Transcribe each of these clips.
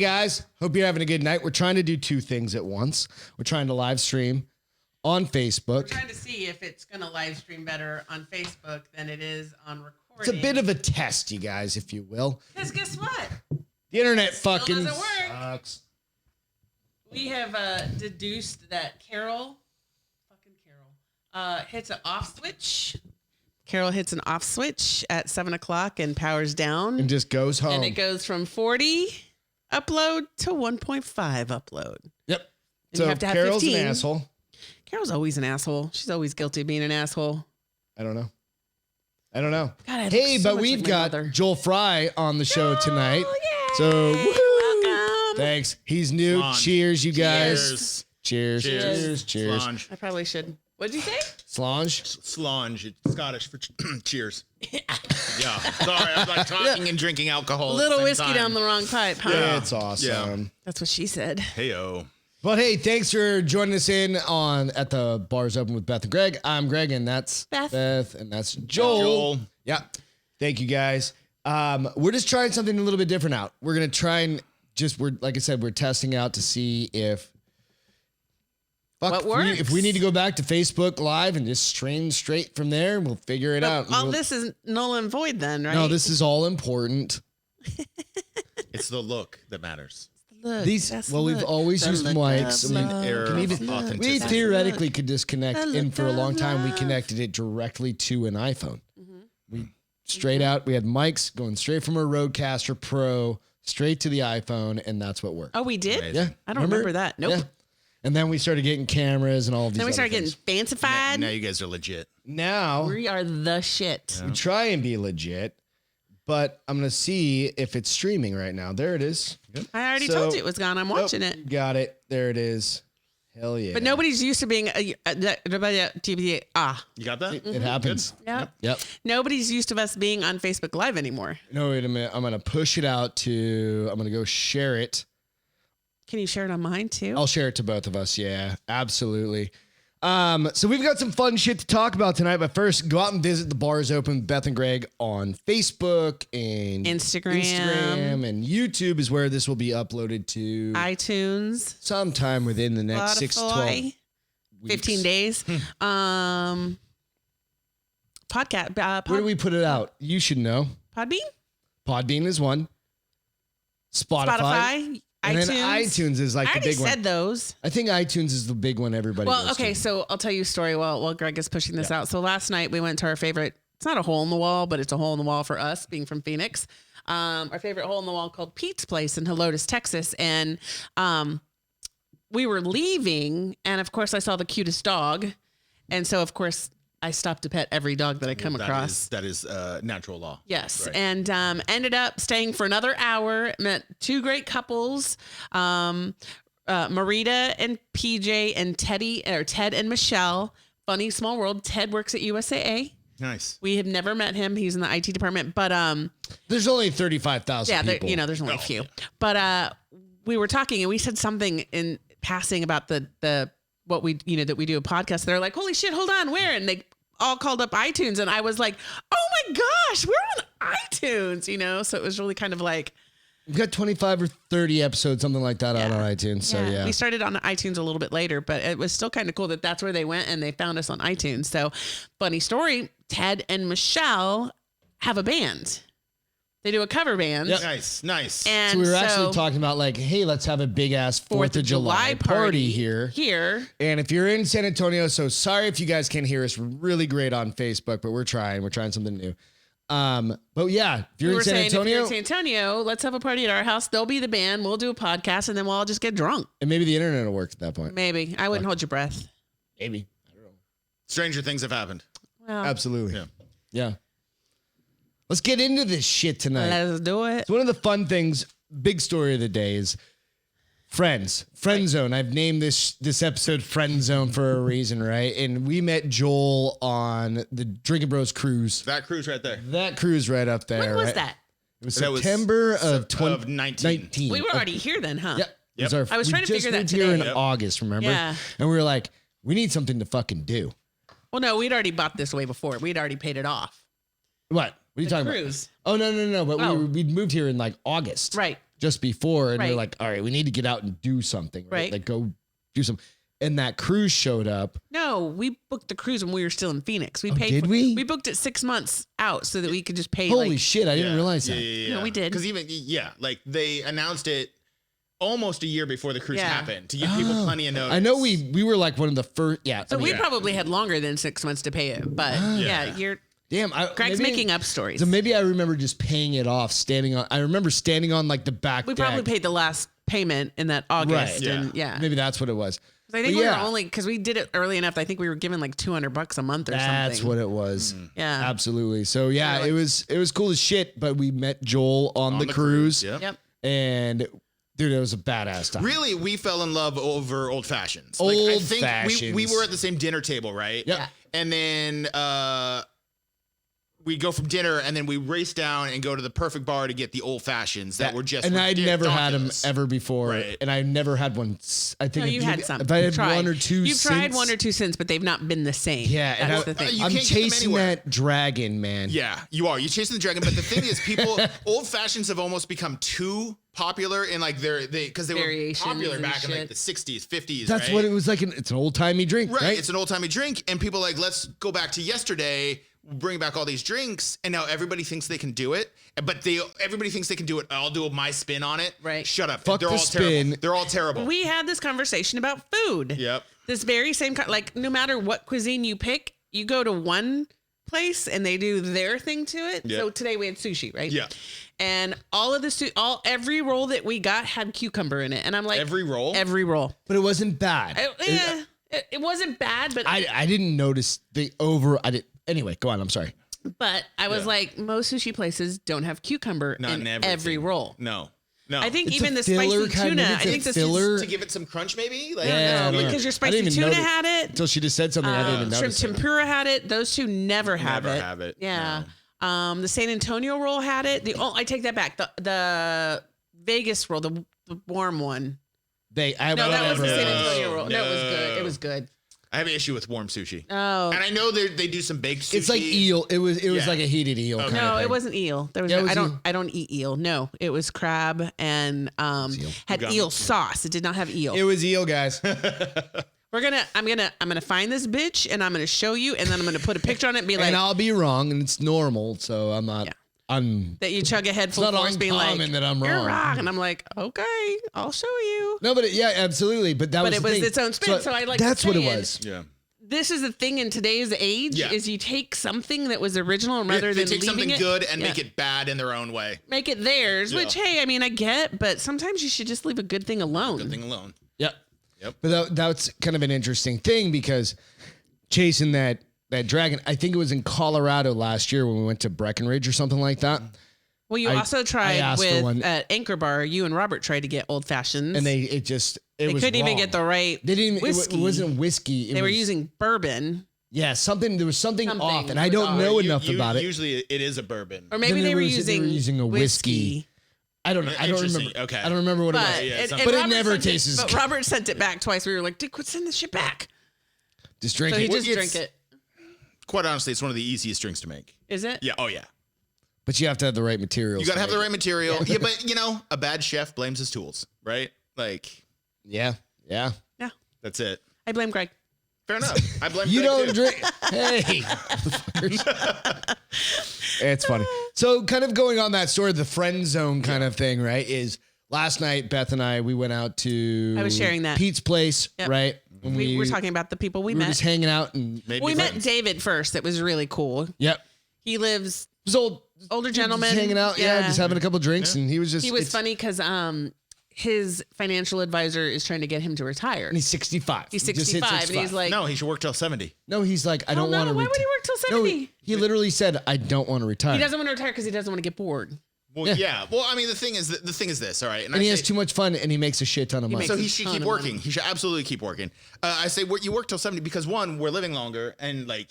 guys, hope you're having a good night. We're trying to do two things at once. We're trying to live stream on Facebook. We're trying to see if it's going to live stream better on Facebook than it is on recording. It's a bit of a test, you guys, if you will. Because guess what? The internet fucking doesn't work. sucks. We have deduced that Carol hits an off switch. Carol hits an off switch at 7 o'clock and powers down. And just goes home. And it goes from 40 upload to 1.5 upload. Yep. And so you have to have Carol's 15. an asshole. Carol's always an asshole. She's always guilty of being an asshole. I don't know. God, hey, but we've got Joel Fry on the show tonight. Yay. So welcome. Thanks. He's new. Slonge. Cheers, you guys. Cheers. Cheers. Cheers. I probably should. What did you say? Slonge. Slonge. It's Scottish for cheers. Yeah. Sorry, I'm like talking and drinking alcohol. A little whiskey down the wrong pipe, huh? Yeah, it's awesome. Yeah. That's what she said. Heyo. But hey, thanks for joining us in at the Bars Open with Beth and Greg. I'm Greg, and that's Beth, and that's Joel. Yeah. Thank you guys. We're just trying something a little bit different out. We're gonna try and like I said, we're testing out to see if what works. If we need to go back to Facebook Live and just stream straight from there, we'll figure it out. All this is null and void then, right? No, this is all important. It's the look that matters. Look, we've always used mics. We theoretically could disconnect, and for a long time we connected it directly to an iPhone. We straight out. We had mics going straight from a Rodecaster Pro straight to the iPhone, and that's what worked. Oh, we did? Yeah, I don't remember that. Nope. Yeah. And then we started getting cameras and all of these. Then we started getting fancified. Now you guys are legit. Now we are the shit. We try and be legit. But I'm going to see if it's streaming right now. There it is. I already told you it was gone. I'm watching it. Got it. There it is. Hell yeah. But nobody's used to being You got that? It happens. Yep. Nobody's used to us being on Facebook Live anymore. No, wait a minute. I'm going to push it out I'm going to go share it. Can you share it on mine too? I'll share it to both of us. Yeah, absolutely. So we've got some fun shit to talk about tonight, but first go out and visit the Bars Open with Beth and Greg on Facebook and Instagram and YouTube is where this will be uploaded to iTunes sometime within the next 6 to 12 weeks. 15 days. Podcast. Where do we put it out? You should know. Podbean is one. Spotify. And iTunes. then iTunes is like the big one. I already said those. I think iTunes is the big one everybody goes to. So I'll tell you a story while Greg is pushing this out. So last night we went to our favorite, it's not a hole in the wall, but it's a hole in the wall for us being from Phoenix. Our favorite hole in the wall called Pete's Place in Helotes, Texas. And we were leaving and of course I saw the cutest dog. And so of course I stopped to pet every dog that I come across. That is natural law. Yes. Right. And ended up staying for another hour, met two great couples, Marita and PJ and Ted and Michelle. Funny small world. Ted works at USAA. Nice. We have never met him. He's in the IT department, but there's only 35,000 people. There's only a few. But we were talking and we said something in passing about the what we that we do a podcast. They're like, holy shit, hold on, where? And they all called up iTunes and I was like, oh my gosh, we're on iTunes, so it was really kind of like we've got 25 or 30 episodes, something like that out on iTunes. So yeah, we started on iTunes a little bit later, but it was still kind of cool that that's where they went and they found us on iTunes. So funny story, Ted and Michelle have a band. They do a cover band. Yep. Nice. And so we were actually talking about like, hey, let's have a big ass 4th of July party here. And if you're in San Antonio, so sorry if you guys can't hear us really great on Facebook, but we're trying something new. But yeah, if you're in San Antonio, let's have a party at our house. They'll be the band. We'll do a podcast and then we'll all just get drunk. And maybe the internet will work at that point. Maybe. I wouldn't hold your breath. Maybe. I don't know. Stranger things have happened. Well, absolutely. Yeah. Let's get into this shit tonight. Let's do it. So one of the fun things, big story of the day is Friendzone. I've named this episode Friendzone for a reason, right? And we met Joel on the Drinkin Bros Cruise. That cruise right there. That cruise right up there. When was that? It was September of 2019. We were already here then, huh? Yep. I was trying to figure that today. Here in Yep. August, remember? Yeah. And we were like, we need something to fucking do. Well, no, we'd already bought this way before. We'd already paid it off. What? What are you talking cruise. about? Oh, no. But we'd moved here in like August. Right. just before, and Right. they're like, all right, we need to get out and do something, right? Right. Like go do some. And that cruise showed up. No, we booked the cruise when we were still in Phoenix. We Oh, paid. did we? We booked it 6 months out so that we could just pay. Holy shit, I didn't realize that. Yeah. No, we did. Because like they announced it almost a year before the cruise Yeah. happened to give people plenty of notice. I know we were like one of the first. Yeah. So we probably had longer than 6 months to pay it, but yeah, you're. Damn. Greg's making up stories. So maybe I remember just paying it off, I remember standing on like the back. We deck. probably paid the last payment in that August, Right. and yeah. Maybe that's what it was. I think But we were yeah. only because we did it early enough. I think we were given like $200 a month or something. That's what it was. Yeah. Absolutely. So yeah, Like- it was cool as shit. But we met Joel on the cruise, Yep. and dude, it was a badass time. Really, we fell in love over old fashions. Old I think fashions. we were at the same dinner table, right? Yep. And then we go from dinner, and then we race down and go to the perfect bar to get the old fashions that were just. And I'd never had them ridiculous. ever before, Right. and I never had one. I think No, if you had some. If I had You've tried. one or two, You've tried since- one or two since, but they've not been the same. Yeah, and That's the thing. you I'm can't get them chasing anywhere. that dragon, man. Yeah, you are. You're chasing the dragon, but the thing is, people old fashions have almost become too popular, and like because they were Variations popular and back in like shit. the 60s, 50s. That's right? what it was like. It's an old timey drink, right? It's an old timey drink, and people are like, let's go back to yesterday, bring back all these drinks, and now everybody thinks they can do it. But everybody thinks they can do it. I'll do my spin on it. Right. Shut up. Fuck They're the all spin. terrible. They're all terrible. We had this conversation about food. Yep. This very same like no matter what cuisine you pick, you go to one place and they do their thing to it. Yep. So today we had sushi, right? Yeah. And all of the every roll that we got had cucumber in it, and I'm like Every roll? every roll. But it wasn't bad. It wasn't bad, but I didn't notice Anyway, go on. I'm sorry. but I was like, most sushi places don't have cucumber Not in in every everything. roll. No. I think It's even a the filler spicy kind of- tuna. it's I a think this filler. to give it some crunch, maybe? Like, Yeah, I don't know. because your I spicy didn't even tuna notice had it. until she just said something. I didn't even Shrimp notice. it. tempura had it. Those two never have Never it. have it, Yeah. The San Antonio roll had it. I take that back. The Vegas roll, the warm one. No, No, that was the San No. Antonio roll. No, it was good. It No. was good. I have an issue with warm sushi. Oh. And I know they do some baked sushi. It's like eel. It was Yeah. like a heated eel. Okay. Kind No, of thing. it wasn't eel. There was, Yeah, it was I don't eel. I don't eat eel. No, it was crab and had Got eel it. sauce. It did not have eel. It was eel, guys. I'm gonna find this bitch and I'm gonna show you and then I'm gonna put a picture on it and be like And I'll be wrong, and it's normal. So I'm not. Yeah. I'm. that you chug a head full not force being like uncommon that I'm "You're wrong." And I'm like, okay, I'll show you. No, but yeah, absolutely. But that But was. it the was thing. its own spin, so I like That's what it saying- was. Yeah. This is the thing in today's age Yeah. is you take something that was original rather They than take leaving something it, good and Yeah. make it bad in their own way. Make it theirs, which Yeah. hey, I mean I get, but sometimes you should just leave a good thing alone. Good thing alone. Yep. Yep. But that's kind of an interesting thing because chasing that dragon, I think it was in Colorado last year when we went to Breckenridge or something like that. Well, you I also tried asked for with one. at Anchor Bar. You and Robert tried to get old fashions, And they they was couldn't even wrong. get the right. They didn't. whiskey. It wasn't whiskey. They were using bourbon, Yeah, something. There was something Something off, and I was don't off. know You- enough you- about it. Usually it is a bourbon. or maybe Then they they were were using using a whiskey. I don't know. I don't Interesting. remember. Okay. I don't remember what But, it was. Yeah, and something. But it Robert never sent tastes as But good. Robert sent it back twice. We were like, dude, quit sending this shit back. Just drink So he it. just It's- drank it. Quite honestly, it's one of the easiest drinks to make. Is it? Yeah. Oh, yeah. But you have to have the right materials. You got to have the make right material. Yeah, but a bad chef blames his tools, right? Like, it. Yeah. Yeah. Yeah. that's it. I blame Greg. Fair enough. I blame You Greg, don't too. drink. Hey. It's funny. So, kind of going on that story, the friend zone kind of thing, right? Is last night Beth and we went out to. I was sharing that. Pete's place, Yep. right? And We were talking about the people we we were met. just hanging out and. Maybe We met friends. David first. That was really cool. Yep. He lives It was older gentleman just hanging out, yeah, just having a couple drinks, and he was just. He was it's- funny because his financial advisor is trying to get him to retire. And he's 65. He's He just hit 65, and he's like, No, he should work till 70. no, he's like, I oh, don't no, want to. why would he work till 70? he literally said, I don't want to retire. He doesn't want to retire because he doesn't want to get bored. Well, yeah. Well, I mean, the thing is this, all right? and he has too much fun, and he makes a shit ton of money. So he makes a should ton keep of working. money. He should absolutely keep working. I say you work till 70 because one, we're living longer, and like,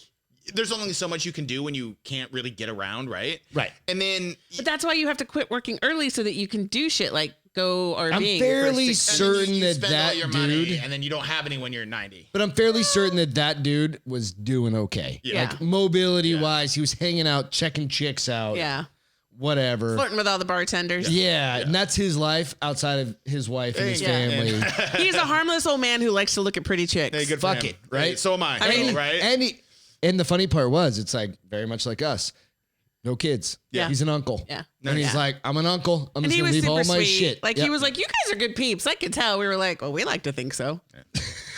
there's only so much you can do when you can't really get around, right? Right. And then But that's why you have to quit working early so that you can do shit like go RVing. I'm for fairly 6 certain you that spend all that your dude, money, and then you don't have any when you're 90. but I'm fairly certain that dude was doing okay. Yeah. Like mobility wise, he was hanging out, checking chicks out. Yeah. whatever. Flirting with all the bartenders. Yeah, and that's his life outside of his wife and his family. He's a harmless old man who likes to look at pretty chicks. Hey, good Fuck for him. it, right? Hey, so am I. I mean, right? And the funny part was, it's like very much like us. No kids. Yeah. He's an uncle. Yeah. And he's like, I'm an uncle. I'm And just he going to was leave all super my sweet. shit. Like, he was like, you guys are good peeps. I could tell. We were like, well, we like to think so.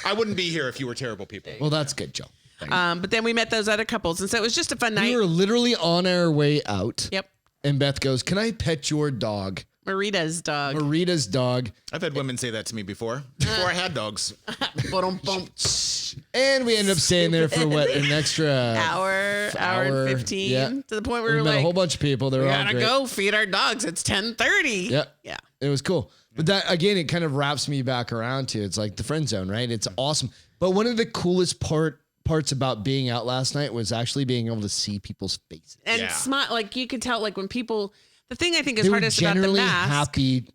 I wouldn't be here if you were terrible people. Well, that's good, Joe. But then we met those other couples. And so it was just a fun night. We were literally on our way out. Yep. And Beth goes, can I pet your dog? Marita's dog. Marita's dog. I've had women say that to me before I had dogs. And we ended up staying there for what, an extra hour and 15. Yeah. To the point where We we were met like, a whole bunch of people. They were we all gotta great. go feed our dogs. It's 10:30. Yeah. Yeah. It was cool. But that, again, it kind of wraps me back around to, it's like the friend zone, right? It's awesome. But one of the coolest parts about being out last night was actually being able to see people's faces. And smile, like you could tell, like when people, the thing I think is They were hardest about the generally mask. happy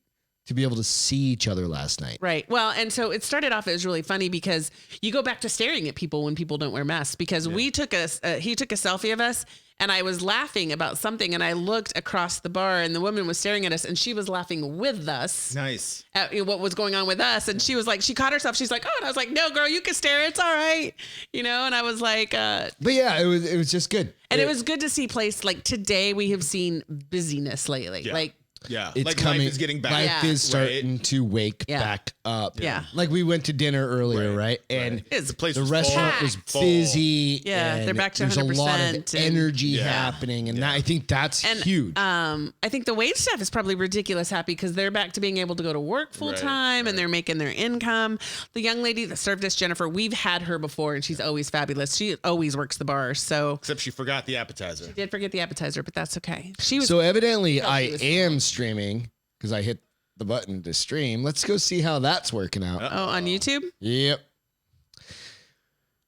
to be able to see each other last night. Right. Well, and so it started off, it was really funny because you go back to staring at people when people don't wear masks, because he took a selfie of us and I was laughing about something and I looked across the bar and the woman was staring at us and she was laughing with us. Nice. At what was going on with us. And she was like, she caught herself. She's like, oh, and I was like, no, girl, you can stare. It's all right. And I was like, but yeah, it was just good. And it was good to see place like today we have seen busyness lately. Yeah. Like, Yeah. It's like coming. life is getting back. Life is starting to wake back up. Yeah. Like we went to dinner earlier, right? And it's The place the was restaurant full. was Full. busy. Yeah, and they're back to there's a lot 100% of and- energy happening, and I think that's huge. I think the wait staff is probably ridiculous happy because they're back to being able to go to work full time and they're making their income. The young lady that served us, Jennifer, we've had her before and she's always fabulous. She always works the bar. So Except she forgot the appetizer. did forget the appetizer, but that's okay. She was So evidently, I am streaming because I hit the button to stream. Let's go see how that's working out. on YouTube. Yep.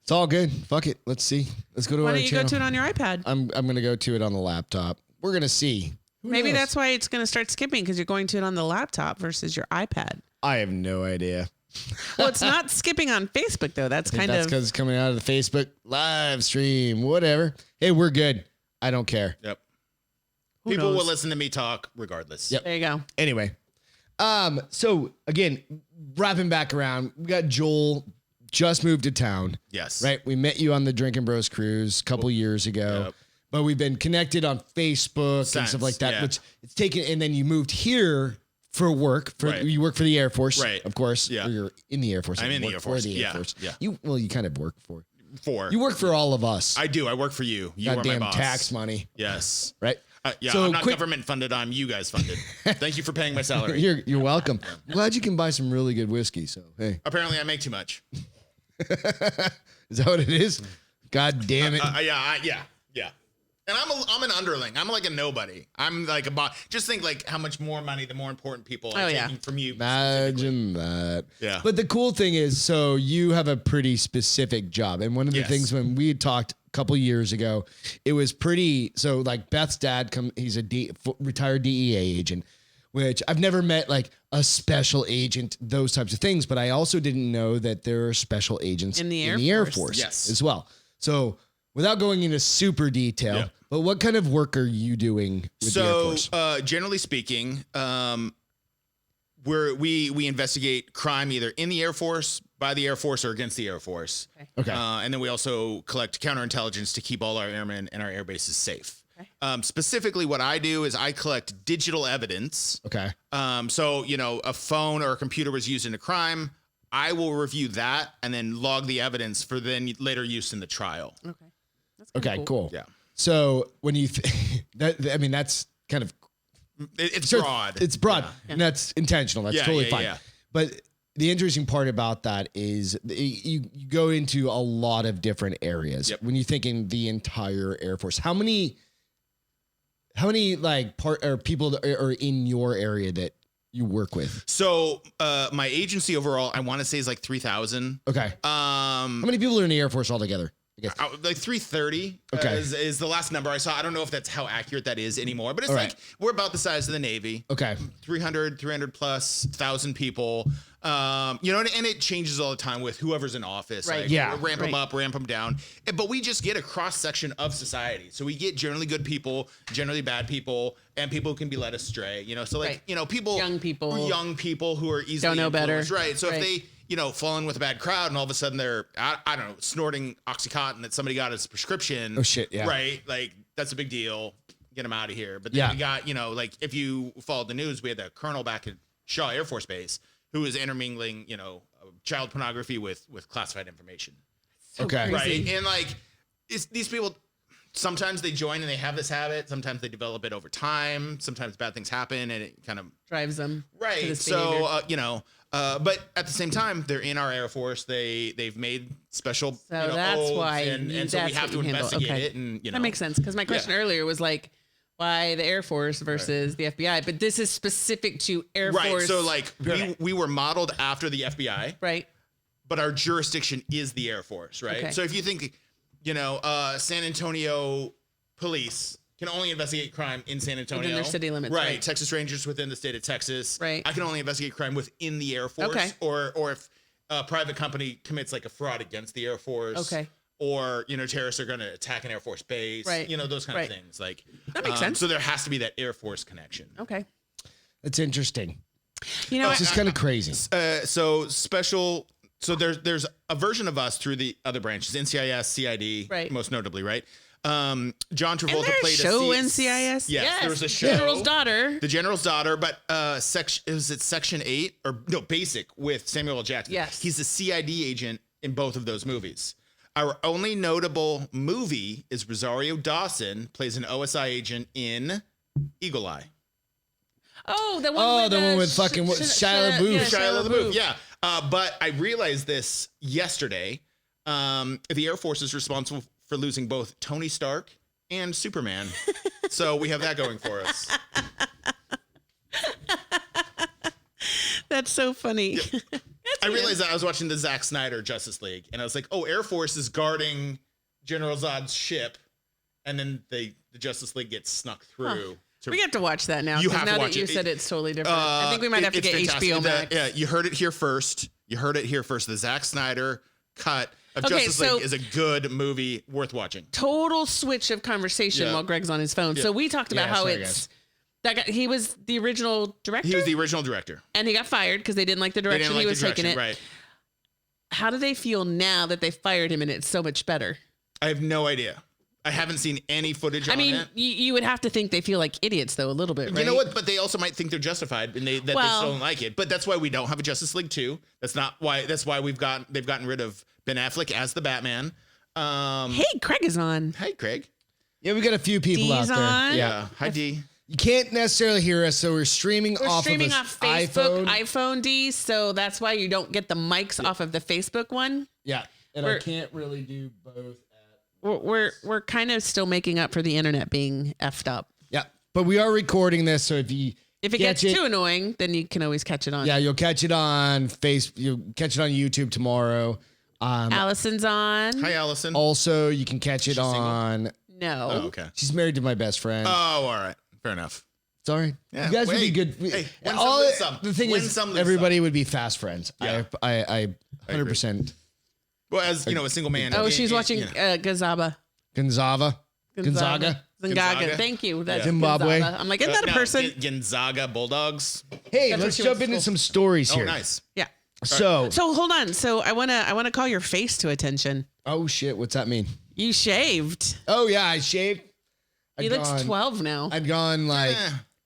It's all good. Fuck it. Let's see. Let's go to Why our don't you channel. go to it on your iPad? I'm gonna go to it on the laptop. We're gonna see. Who Maybe knows? that's why it's going to start skipping because you're going to it on the laptop versus your iPad. I have no idea. Well, it's not skipping on Facebook though. That's kind That's of because it's coming out of the Facebook live stream. Whatever. Hey, we're good. I don't care. Yep. Who People will knows? listen to me talk regardless. Yep. There you go. Anyway, so again, wrapping back around, we got Joel just moved to town. Yes. Right. We met you on the Drinkin Bros Cruise a couple years ago. Yep. But we've been connected on Facebook and Since, stuff like that, yeah. which it's taken. And then you moved here for work. Right. You work for the Air Force, Right. of course. Yeah. Or you're in the Air Force. I'm You in the work Air for Force. the Air Yeah. Force. Yeah. You kind of work for. For. You work for all of us. I do. I work for you. You are my Goddamn boss. tax money, Yes. right? Yeah. So I'm not quick- government funded. I'm you guys funded. Thank you for paying my salary. You're welcome. I'm glad you can buy some really good whiskey. So hey, Apparently, I make too much. is that what it is? God damn it! Yeah. And I'm an underling. I'm like a nobody. I'm like a bot. Just think like how much more money the more important people are taking from you. Imagine that. Yeah. But the cool thing is, so you have a pretty specific job, and one of the Yes. things when we had talked a couple years ago, it was pretty. So like Beth's dad, he's a retired DEA agent, which I've never met like a special agent, those types of things. But I also didn't know that there are special agents In the Air Force. Force Yes. as well. So without going into super detail, Yeah. but what kind of work are you doing with the Air So, Force? generally speaking, we investigate crime either in the Air Force, by the Air Force, or against the Air Force. Okay. And then we also collect counterintelligence to keep all our airmen and our air bases safe. Okay. Specifically, what I do is I collect digital evidence. Okay. So, a phone or a computer was used in a crime. I will review that and then log the evidence for then later use in the trial. Okay. That's kinda Okay. Cool. Yeah. So when you, that's kind of It's sure, broad. It's broad, Yeah. and that's intentional. That's Yeah, totally yeah, fine. yeah. But the interesting part about that is you go into a lot of different areas. Yep. When you're thinking the entire Air Force, how many like people that are in your area that you work with? So my agency overall, I want to say is like 3,000. Okay. How many people are in the Air Force altogether? I guess. Like 330 Okay. is the last number I saw. I don't know if that's how accurate that is anymore, but it's All like right. we're about the size of the Navy. Okay. 300 plus 1,000 people. You know, and it changes all the time with whoever's in office. Right. Like, Yeah. ramp them up, ramp them down. But we just get a cross section of society. So we get generally good people, generally bad people, and people who can be led astray. You know, so like, Right. you know, young people who are easily don't know better. Right. So Right. if they, you know, fall in with a bad crowd and all of a sudden they're, I don't know, snorting Oxycontin that somebody got as a prescription. Oh, shit, yeah. Right. Like, that's a big deal. Get them out of here. But then we got, you know, like if you followed the news, we had the colonel back at Shaw Air Force Base who was intermingling, you know, child pornography with classified information. So Okay. crazy. Right. And like, these people, sometimes they join and they have this habit. Sometimes they develop it over time. Sometimes bad things happen and it kind of drives them. to right. this So, behavior. you know, but at the same time, they're in our Air Force. They've made special, So you know, that's oaths why and so we that's have what to you handle. investigate Okay. it. And, you know, That makes sense. Because my question earlier was like, why the Air Force versus the FBI? But this is specific to Air right. Force. So like we were modeled after the FBI, right. but our jurisdiction is the Air Force. Right. Okay. So if you think, you know, San Antonio police can only investigate crime in San Antonio. Within their city limits, right. Texas Rangers within the state of Texas. Right. I can only investigate crime within the Air Force. Okay. Or if a private company commits like a fraud against the Air Force. Okay. Or, you know, terrorists are going to attack an Air Force base. Right. You know, those kind Right. of things. Like That makes sense. So there has to be that Air Force connection. Okay. That's interesting. You know, It's just kind of crazy. So special. So there's a version of us through the other branches, NCIS, CID, Right. most notably, right? John and Travolta there's played show a NCIS. Yes, there was a show. General's Daughter. The General's Daughter, but is it Section 8 or no, Basic with Samuel L. Jackson? Yes. He's a CID agent in both of those movies. Our only notable movie is Rosario Dawson plays an OSI agent in Eagle Eye. Oh, the one. Oh, with the one with fucking Shia LaBeouf. Yeah, Shia LaBeouf, yeah. But I realized this yesterday. The Air Force is responsible for losing both Tony Stark and Superman. So we have that going for us. That's so funny. I realized that I was watching the Zack Snyder Justice League, and I was like, "Oh, Air Force is guarding General Zod's ship," and then the Justice League gets snuck through. We have to watch that now. You 'cause have to now watch that you it. said it's totally different. I think we might have to it's get fantastic. HBO Max. Yeah, you heard it here first. The Zack Snyder cut of Okay, Justice so- League is a good movie worth watching. Total switch of conversation Yeah. while Greg's on his phone. So we talked about Yeah, how sorry, it's that guy, he was the original director. He was the original director. and he got fired because they didn't like the They direction didn't like he the was taking direction, it. right? How do they feel now that they fired him and it's so much better? I have no idea. I haven't seen any footage I on mean, it. you would have to think they feel like idiots though a little bit, right? You know what? But they also might think they're justified and they Well- still don't like it. But that's why we don't have a Justice League 2. That's why they've gotten rid of Ben Affleck as the Batman. Hey, Craig is on. Hey, Craig. Yeah, we got a few people out D's there. on. Yeah. Hi, D. You can't necessarily hear us, so we're streaming We're off streaming of off an Facebook, iPhone. iPhone D, so that's why you don't get the mics off of the Facebook one. Yeah, and We're- I can't really do both. We're kind of still making up for the internet being effed up. Yeah, but we are recording this, so if you If it catch gets too annoying, then you can always catch it on. yeah, you'll catch it on You'll catch it on YouTube tomorrow. Allison's on. Hi, Allison. Also, you can catch it single? on. No. Oh, okay. She's married to my best friend. Oh, all right. Fair enough. Sorry, Yeah, you guys would be wait. good. Hey, win some, All lose some. the thing Win is, some, lose everybody would be fast friends. Yeah. I 100%. Well, as you know, a single man. Oh, she's watching Gazaba. Gonzaga. Gonzaga. Gonzaga. Thank you. That's Zimbabwe. Gonzaga. I'm like, isn't that a person? Gonzaga Bulldogs. Hey, That's let's what she jump went to into school. some stories Oh, here. nice. Yeah. So, So hold on. So I wanna call your face to attention. oh shit, what's that mean? You shaved. Oh yeah, I shaved. He looks 12 now. I'd gone like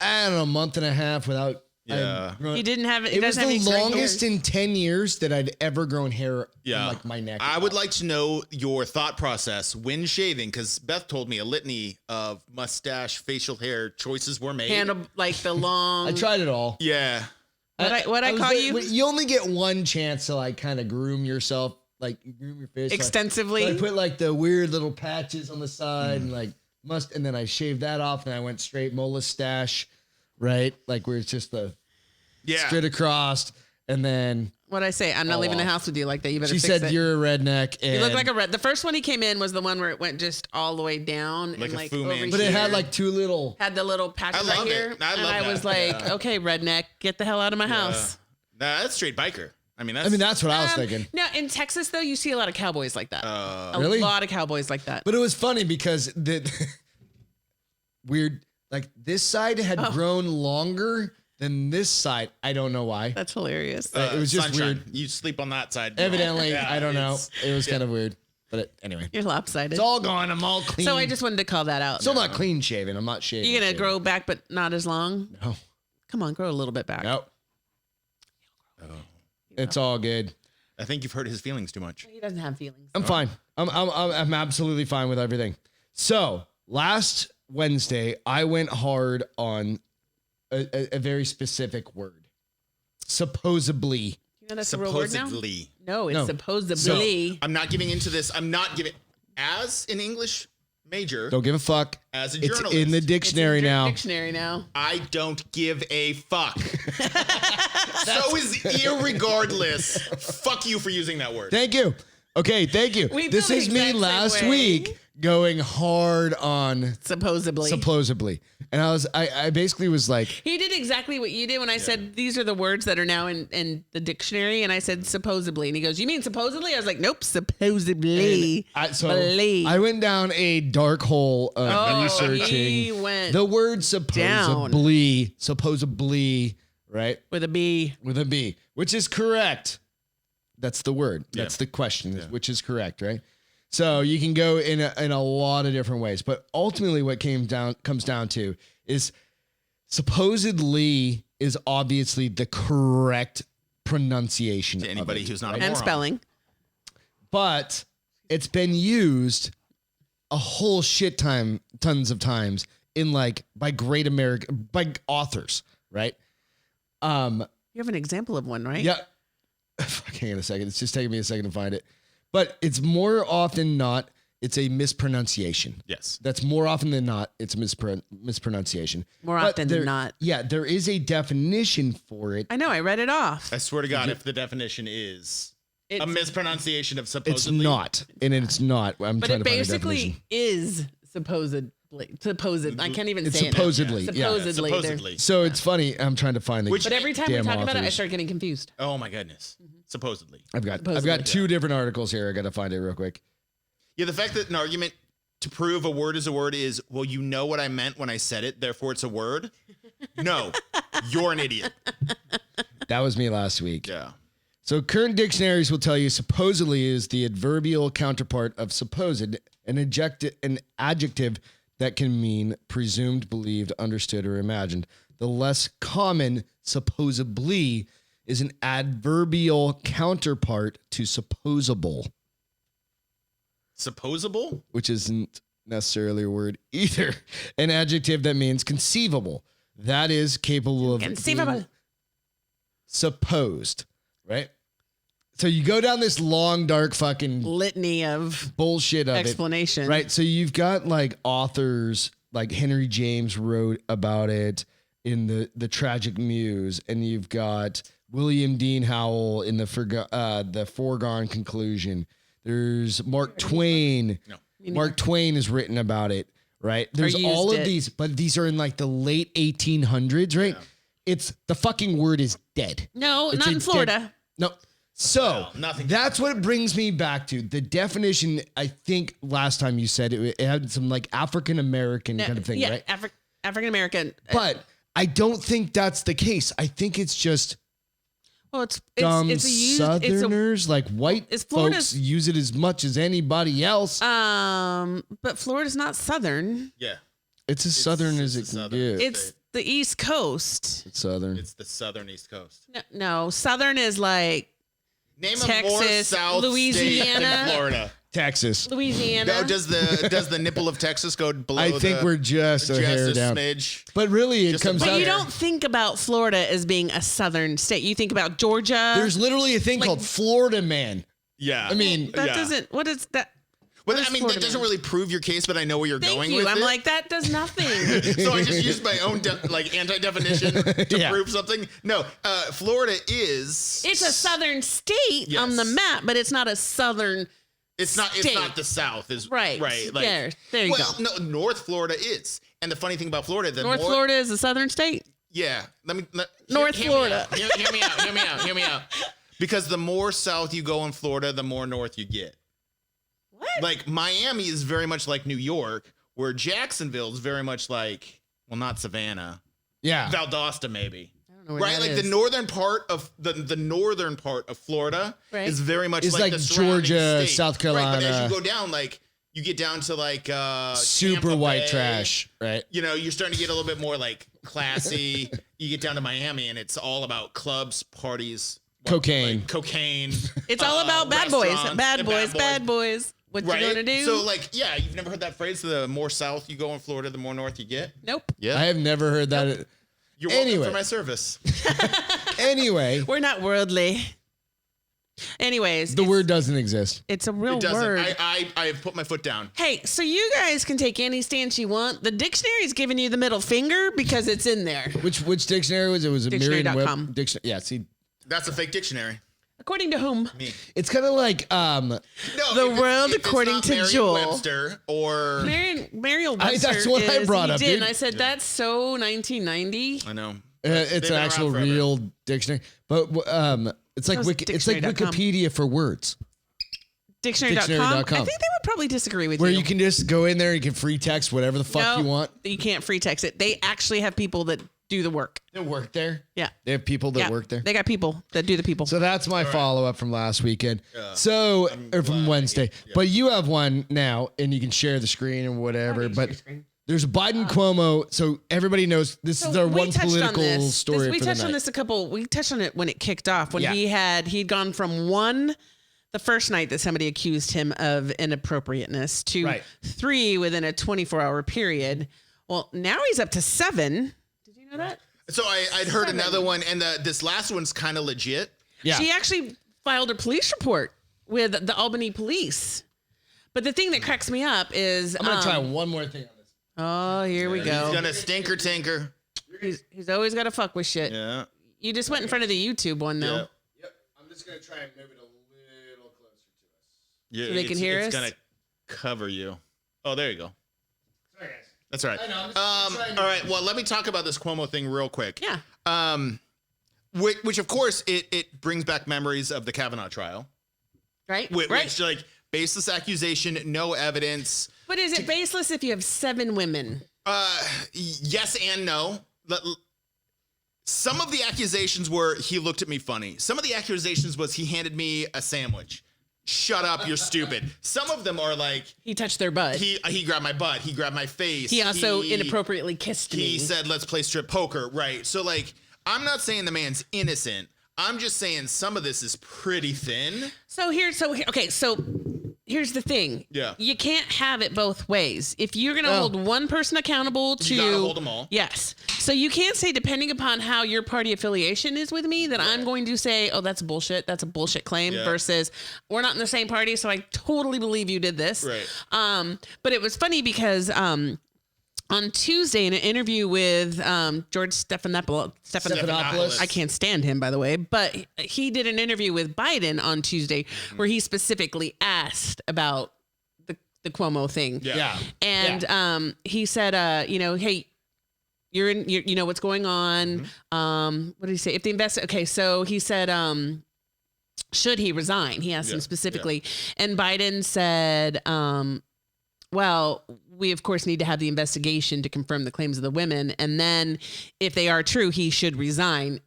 I don't know, a month and a half without. Yeah. He didn't have it. It was doesn't have the any gray longest hairs. in 10 years that I'd ever grown hair Yeah. on like my neck. I would like to know your thought process when shaving, because Beth told me a litany of mustache, facial hair choices were made. handle like the long. I tried it all. Yeah. What I was call very- you? You only get one chance to like kind of groom yourself, like groom your face Extensively? So I put like the weird little patches on the side and like and then I shaved that off and I went straight mustache, right? Like where it's just the Yeah. straight across, and then What I say? I'm not All leaving the off. house with you like that. You better she fix said it. you're a redneck. And, You look like a red. The first one he came in was the one where it went just all the way down Like and a like Fu over Manchu. here. but it had like two little. had the little patches I love right it. here. I and love I was that. like, Yeah. okay, redneck, get the hell out of my house. Nah, that's straight biker. I mean, that's what I was thinking. No, in Texas though, you see a lot of cowboys like that. Really? A lot of cowboys like that. But it was funny because weird, like this side had grown longer than this side. I don't know why. That's hilarious. It was just sunshine. weird. You sleep on that side. Evidently, Yeah, I don't know. It was kind of weird. But anyway. You're lopsided. It's all gone. I'm all clean. So I just wanted to call that out. Still not clean shaven. I'm not shaving. You're going to grow back, but not as long? No. Come on, grow a little bit back. Nope. It's all good. I think you've hurt his feelings too much. He doesn't have feelings. I'm fine. I'm absolutely fine with everything. So last Wednesday, I went hard on a very specific word. Supposedly. You know that's a real word now? Supposedly. No, it's supposedly. So, I'm not giving into this. I'm not giving as an English major. Don't give a fuck. As a It's journalist. in the dictionary now. Dictionary now. I don't give a fuck. So is irregardless. Fuck you for using that word. Thank you. Okay, thank you. We This feel the is me exact same last way. week going hard on Supposedly. And I basically was like, He did exactly what you did when I said these are the words that are now in the dictionary, and I said supposedly, and he goes, "You mean supposedly?" I was like, "Nope, supposedly." I went down a dark hole of researching he went the word supposedly, right? with a B. With a B, which is correct. That's the word. That's the question, which is correct, right? So you can go in a lot of different ways, but ultimately what comes down to is supposedly is obviously the correct pronunciation To anybody of it, who's not a And moron. spelling. but it's been used a whole shit tons of times in by authors, right? You have an example of one, right? Yeah. Hang on a second. It's just taking me a second to find it. But it's more often than not, it's a mispronunciation. Yes. That's more often than not, it's a mispronunciation. More But often than not. Yeah, there is a definition for it. I know. I read it off. I swear to God, if the definition is a mispronunciation of It's supposedly. not. And it's not. I'm But trying it to find a basically definition. is supposed. I can't even It's say supposedly, it now. yeah. Supposedly. Supposedly. So it's funny. I'm trying to find the Which- But every time we damn talk about it, I authors. start getting confused. Oh my goodness. Supposedly. I've got Supposedly. two different articles here. I got to find it real quick. Yeah, the fact that an argument to prove a word is a word is, well, you know what I meant when I said it, therefore it's a word. No, you're an idiot. That was me last week. Yeah. So current dictionaries will tell you supposedly is the adverbial counterpart of supposed, an adjective that can mean presumed, believed, understood, or imagined. The less common supposedly is an adverbial counterpart to supposable, Supposable? which isn't necessarily a word either. An adjective that means conceivable. That is capable of Conceivable. being supposed, right? So you go down this long, dark fucking Litany of bullshit of explanation. it, right? So you've got authors like Henry James wrote about it in the Tragic Muse, and you've got William Dean Howell in the Foregone Conclusion. There's Mark Twain. No. Mark Twain has written about it, right? There's all of these, but these are in the late 1800s, right? Yeah. It's the fucking word is dead. No, It's not in dead- Florida. No. So nothing. that's what it brings me back to. The definition, I think last time you said it had some African American kind of thing, yeah, right? African American. But I don't think that's the case. I think it's just Well, it's dumb it's a used, Southerners, white Is folks Florida's- use it as much as anybody else. but Florida's not Southern. Yeah. It's as Southern as it can Southern. get. It's the East Coast. It's Southern. It's the southern East Coast. No, Southern is like Name a more Texas, south state Louisiana. than Florida. Texas. Louisiana. No, does the nipple of Texas go below? I think we're just a hair down. smidge. But really, it Just a comes bit. down But you to don't think about Florida as being a southern state. You think about Georgia. there's literally a thing called Florida Man. Yeah. I mean, that yeah. doesn't. What is that? Well, what is I mean, Florida that doesn't Man? really prove your case, but I know where you're Thank going you. with I'm it. like that does nothing. So I just used my own anti-definition to Yeah. prove something. No, Florida is. It's a southern state on the Yes. map, but it's not a southern. It's not. It's state. not the South. Is Right. Right. There you well, go. no, North Florida is. And the funny thing about Florida, North Florida is a southern state. Yeah. North Florida. Hear me out. Because the more south you go in Florida, the more north you get. What? Like Miami is very much like New York, where Jacksonville is very much like, well, not Savannah. Yeah. Valdosta, maybe. I don't know where Right? that Like is. the northern part of the northern part of Florida is very much it's like the surrounding Georgia, states. South Carolina. Right, but as you go down, like you get down to like super Tampa white Bay, trash, right? You know, you're starting to get a little bit more like classy. You get down to Miami and it's all about clubs, parties, Cocaine. It's all about bad boys. restaurants Bad and boys. What you gonna do? So like, yeah, you've never heard that phrase, the more south you go in Florida, the more north you get? Nope. Yeah. I have never heard that. You're welcome Anyway. for my service. Anyway, We're not worldly. Anyways, the word doesn't exist. it's a real It doesn't. word. I have put my foot down. Hey, so you guys can take any stance you want. The dictionary's giving you the middle finger because it's in there. Which dictionary was it? Was it Dictionary.com. Merriam-Webster dictionary? Yeah, see, That's a fake dictionary. According to whom? Me. it's kind of like No, The world if it's according not to Joel. Merriam-Webster or Merrill Webster. that's what I brought up, Did, dude. and I said that's so 1990. I know. it's They've an been actual around forever. real dictionary, but it's like That was it's like dictionary.com. Wikipedia for words, Dictionary.com. I Dictionary.com. think they would probably disagree with where you. you can just go in there, you can free text whatever the fuck you want. You can't free text it. They actually have people that do the work. They work there. Yeah. They have people that Yeah. work there. They got people that do the people. So that's my follow up from last weekend. Or from Wednesday. But you have one now, and you can share the screen or whatever. But there's Biden Cuomo. So everybody knows this is our we one touched on political this. story. We for touched the on night. this we touched on it when it kicked off, when Yeah. he'd gone from the first night that somebody accused him of inappropriateness to Right. 3 within a 24-hour period. Well, now he's up to 7. Did you know that? So I'd heard another one, and this last one's kind of legit. Yeah. She actually filed a police report with the Albany police. But the thing that cracks me up is I'm going to try one more thing on this. oh, here we He's go. gonna stinker tinker. He's always got to fuck with shit. Yeah. You just went in front of the YouTube one, though. Yeah. Yep. I'm just going to try and move it a little closer to us. Yeah, So they can hear It's us? gonna cover you. Oh, there you go. Sorry, guys. That's all right. I know, I'm just trying to- All right. Well, let me talk about this Cuomo thing real quick. Yeah. Which of course it brings back memories of the Kavanaugh trial. Right? Which right. like baseless accusation, no evidence. But is it baseless if you have 7 women? Yes and no. Some of the accusations were he looked at me funny. Some of the accusations was he handed me a sandwich. Shut up, you're stupid. Some of them are like He touched their butt. he grabbed my butt, he grabbed my face. He also inappropriately kissed me. He said, "Let's play strip poker." Right. So like, I'm not saying the man's innocent. I'm just saying some of this is pretty thin. So here's the thing. Yeah. You can't have it both ways. If you're going to hold one person accountable to... You gotta hold them all. Yes. So you can't say, depending upon how your party affiliation is with me, that I'm going to say, oh, that's bullshit. That's a bullshit claim versus we're not in the same party. So I totally believe you did this. Right. But it was funny because... on Tuesday, in an interview with George Stephanopoulos, I can't stand him, by the way, but he did an interview with Biden on Tuesday where he specifically asked about the Cuomo thing. Yeah. And he said, hey, you know what's going on. What did he say? If the okay, so he said, should he resign? He asked him specifically. And Biden said, well, we of course need to have the investigation to confirm the claims of the women. And then if they are true, he should resign.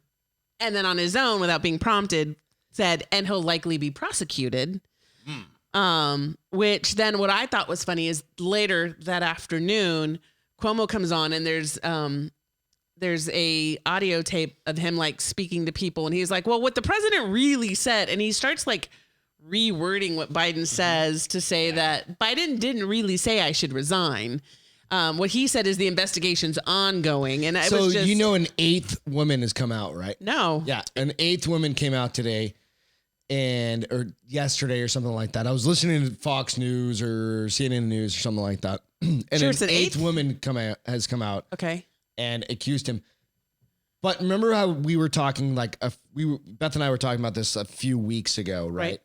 And then on his own, without being prompted, said, and he'll likely be prosecuted. Which then what I thought was funny is later that afternoon, Cuomo comes on and there's a audio tape of him like speaking to people. And he's like, well, what the president really said. And he starts like rewording what Biden says to say that Biden didn't really say I should resign. What he said is the investigation's ongoing. And it was just, an 8th woman has come out, right? No. Yeah, an 8th woman came out today or yesterday or something like that. I was listening to Fox News or CNN News or something like that. And Sure, an it's an 8th eighth? woman has come out Okay. and accused him. But remember how we were talking Beth and I were talking about this a few weeks ago, right?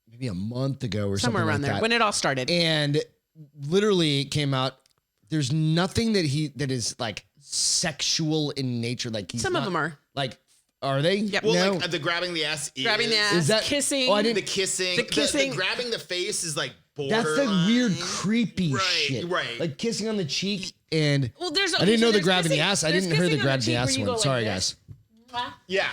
Maybe a month ago or Somewhere something around like there that. when it all started. And literally it came out. There's nothing that is like sexual in nature. Like Some of them are. Like, are they? Yep. Well, like the grabbing the ass is that kissing? Oh, I didn't. The kissing. The grabbing the face is like borderline. That's the weird, creepy shit. Right. Like kissing on the cheek and. Well, I didn't know the grabbing the ass. I didn't hear the grabbing the ass one. Sorry, guys. Yeah.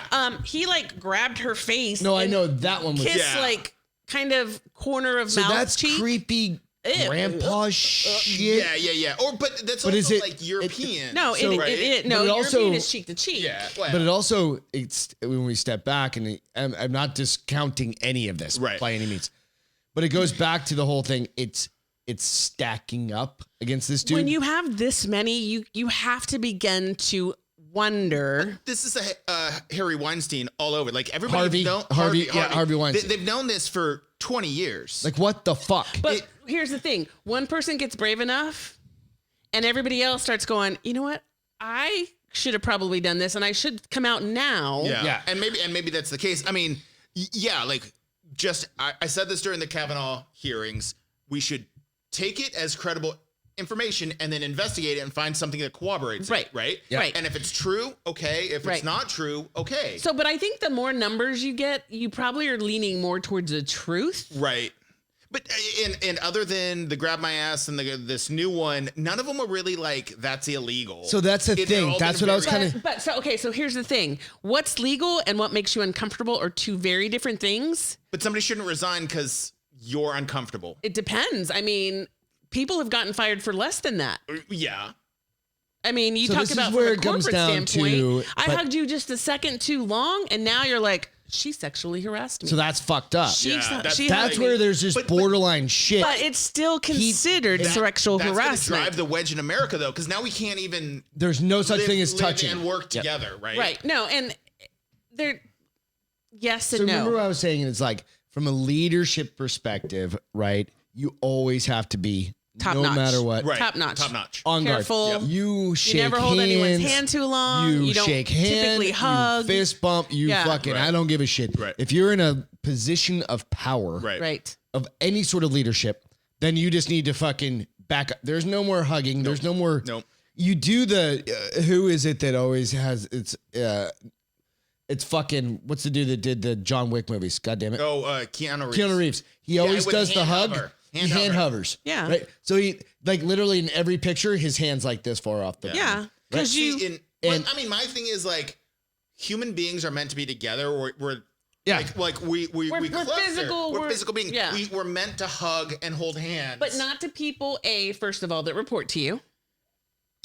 He like grabbed her face. No, I know that one was. Kiss like kind of corner of mouth. So that's cheek. creepy. Grandpa shit. Yeah. But that's also is it, like European. No, European is cheek to cheek. Yeah. Well. But it also, it's when we step back, and I'm not discounting any of this by any means, but it goes back to the whole thing. It's stacking up against this dude. When you have this many, you have to begin to wonder. This is a Harry Weinstein all over. Like everybody Harvey Weinstein. They've known this for 20 years. Like what the fuck? But here's the thing: one person gets brave enough, and everybody else starts going. You know what? I should have probably done this, and I should come out now. Yeah. And maybe that's the case. I mean, like just I said this during the Kavanaugh hearings. We should take it as credible information and then investigate it and find something that corroborates it, right? Yeah. Right. And if it's true, okay. If it's not true, okay. So, but I think the more numbers you get, you probably are leaning more towards the truth. Right. But and other than the grab my ass and this new one, none of them are really like that's illegal. So that's the thing. That's what I was kind of. But so here's the thing: what's legal and what makes you uncomfortable are two very different things. But somebody shouldn't resign because you're uncomfortable. It depends. I mean, people have gotten fired for less than that. Yeah. I mean, you talk about from a corporate standpoint. I hugged you just a second too long, and now you're like, she sexually harassed me. So that's fucked up. That's where there's this borderline shit. But it's still considered sexual harassment. That's drive the wedge in America, though, because now we can't even. There's no such thing as touching and work together, right? Right. No, and there. Yes and no. Remember what I was saying? It's like from a leadership perspective, right? You always have to be top no notch. matter what. Right. Top notch. On guard. Careful. Yep. You never hold anyone's hand too long. You don't shake hands. Typically hug. You fist bump. You fucking. I don't give a shit. Right. If you're in a position of power, right, of any sort of leadership, then you just need to fucking back up. There's no more hugging. There's no more. Nope. You do the. Who is it that always has it's fucking. What's the dude that did the John Wick movies? God damn it. Oh, Keanu Reeves. Keanu Reeves. He always does the hug. Hand hovers. Yeah. Right. So he like literally in every picture, his hand's like this far off the. Yeah. Because I mean, my thing is like, human beings are meant to be together. We're physical. We're physical beings. Yeah. We're meant to hug and hold hands. But not to people, first of all, that report to you.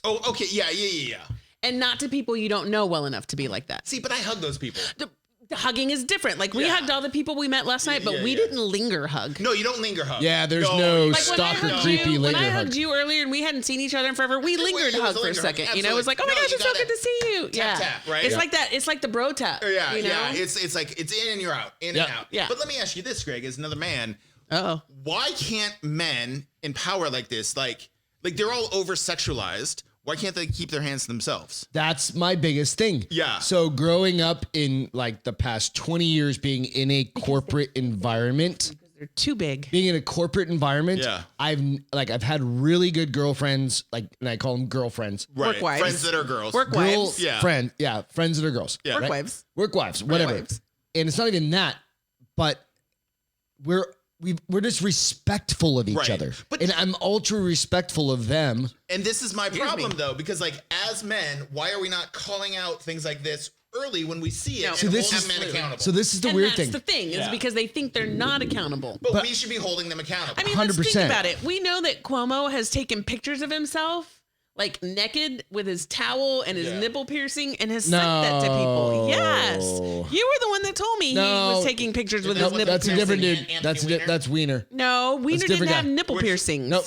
Oh, okay. Yeah. And not to people you don't know well enough to be like that. See, but I hug those people. The hugging is different. Like we hugged all the people we met last night, but we didn't linger hug. No, you don't linger hug. Yeah, there's no stalker creepy linger hug. When I hugged you earlier and we hadn't seen each other in forever, we lingered hug for a second. Absolutely. You know, it was like, oh my gosh, it's so good to see you. Tap, right? It's like that. It's like the bro tap. Yeah, you know? It's like it's in and you're out, in and out. Yeah. But let me ask you this, Greg, as another man. Why can't men in power like this, like they're all over sexualized? Why can't they keep their hands to themselves? That's my biggest thing. Yeah. So growing up in like the past 20 years being in a corporate environment. They're too big. Being in a corporate environment. I've had really good girlfriends, like, and I call them girlfriends. Right. Work wives. Friends that are girls. Work wives. Friends that are girls. Yeah. Work wives. Work wives, whatever. Wives. And it's not even that, but we're just respectful of each other. And I'm ultra respectful of them. And this is my problem, though, because like as men, why are we not calling out things like this early when we see it and hold men accountable? So this is the weird thing. That's the thing, is because they think they're not accountable. But we should be holding them accountable. I mean, 100%. let's think about it. We know that Cuomo has taken pictures of himself like naked with his towel and his nipple piercing and has sent that to people. Yes. You were the one that told me he was taking pictures with his nipple That's piercing. a different dude. That's Wiener. No, Wiener didn't have nipple piercings. No,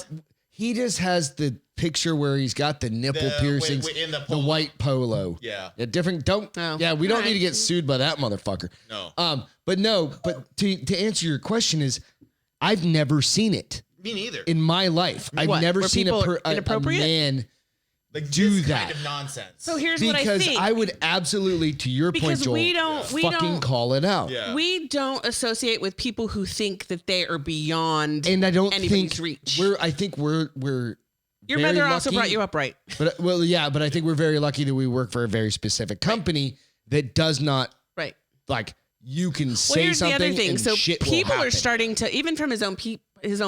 he just has the picture where he's got the nipple piercings, in the white polo. Yeah. Different. We don't need to get sued by that motherfucker. No. But to answer your question is, I've never seen it. Me neither. In my life, I've never seen a man do that kind of nonsense. So here's what I think. Because I would absolutely, to your point, Joel, we don't call it out. Yeah. We don't associate with people who think that they are beyond and I don't anybody's think reach. I think we're Your very mother also lucky, brought you up right. But but I think we're very lucky that we work for a very specific company that does not like you can say here's something. The other thing. And So shit people will are happen. starting to, even from his own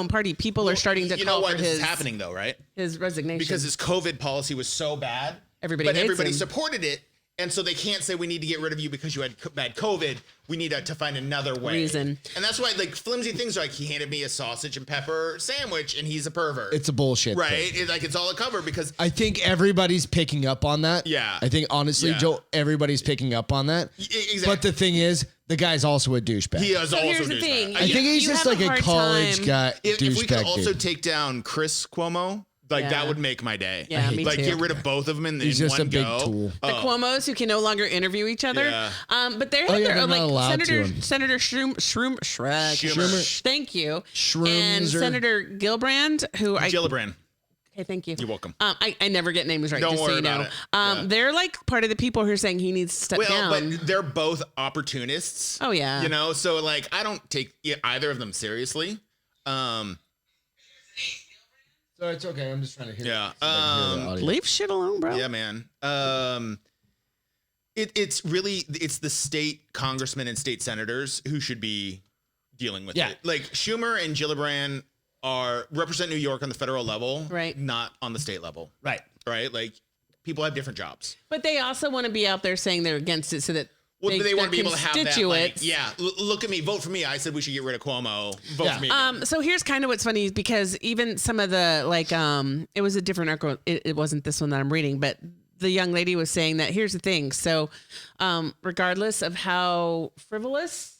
party, people are starting to you call know why for this his is happening though, right? His resignation Because his COVID policy was so bad. Everybody Everybody supported it. And so they can't say we need to get rid of you because you had bad COVID. We need to find another way. Reason. And that's why like flimsy things are like he handed me a sausage and pepper sandwich and he's a pervert. It's a bullshit right? thing. It's all a cover because I think everybody's picking up on that. Yeah. I think honestly, Joe, everybody's picking up on that. Exactly. But the thing is, the guy's also a douchebag. He is also here's a the thing. douchebag. I think he's You just have like a a hard college time. guy If we could douchebag also dude. take down Chris Cuomo, like Yeah. that would make my day. Yeah, me like too. get rid of both of them in He's in just one a big go. tool. The Cuomos who can no longer interview each other. Yeah. But they're, yeah, they're they're not allowed to. Senator Schumer. Thank you. And Shrooms Senator Gillibrand, who Gillibrand. Okay, thank you. You're welcome. I never get names right. Don't just worry so you know. about it. Yeah. They're like part of the people who are saying he needs to step down. But they're both opportunists. Oh, yeah. You know, so like I don't take either of them seriously. So it's okay. I'm just trying to hear. Yeah. Leave shit alone, bro. Yeah, man. It's the state congressmen and state senators who should be dealing with it. Like Schumer and Gillibrand represent New York on the federal level, Right. Not on the state level. Right. Right? Like people have different jobs. But they also want to be out there saying they're against it so that They want to be able to have that. Like, constituents- look at me, vote for me. I said we should get rid of Cuomo. Vote for me. Again. So here's kind of what's funny because even some of the it was a different article. It wasn't this one that I'm reading, but the young lady was saying that here's the thing. So, regardless of how frivolous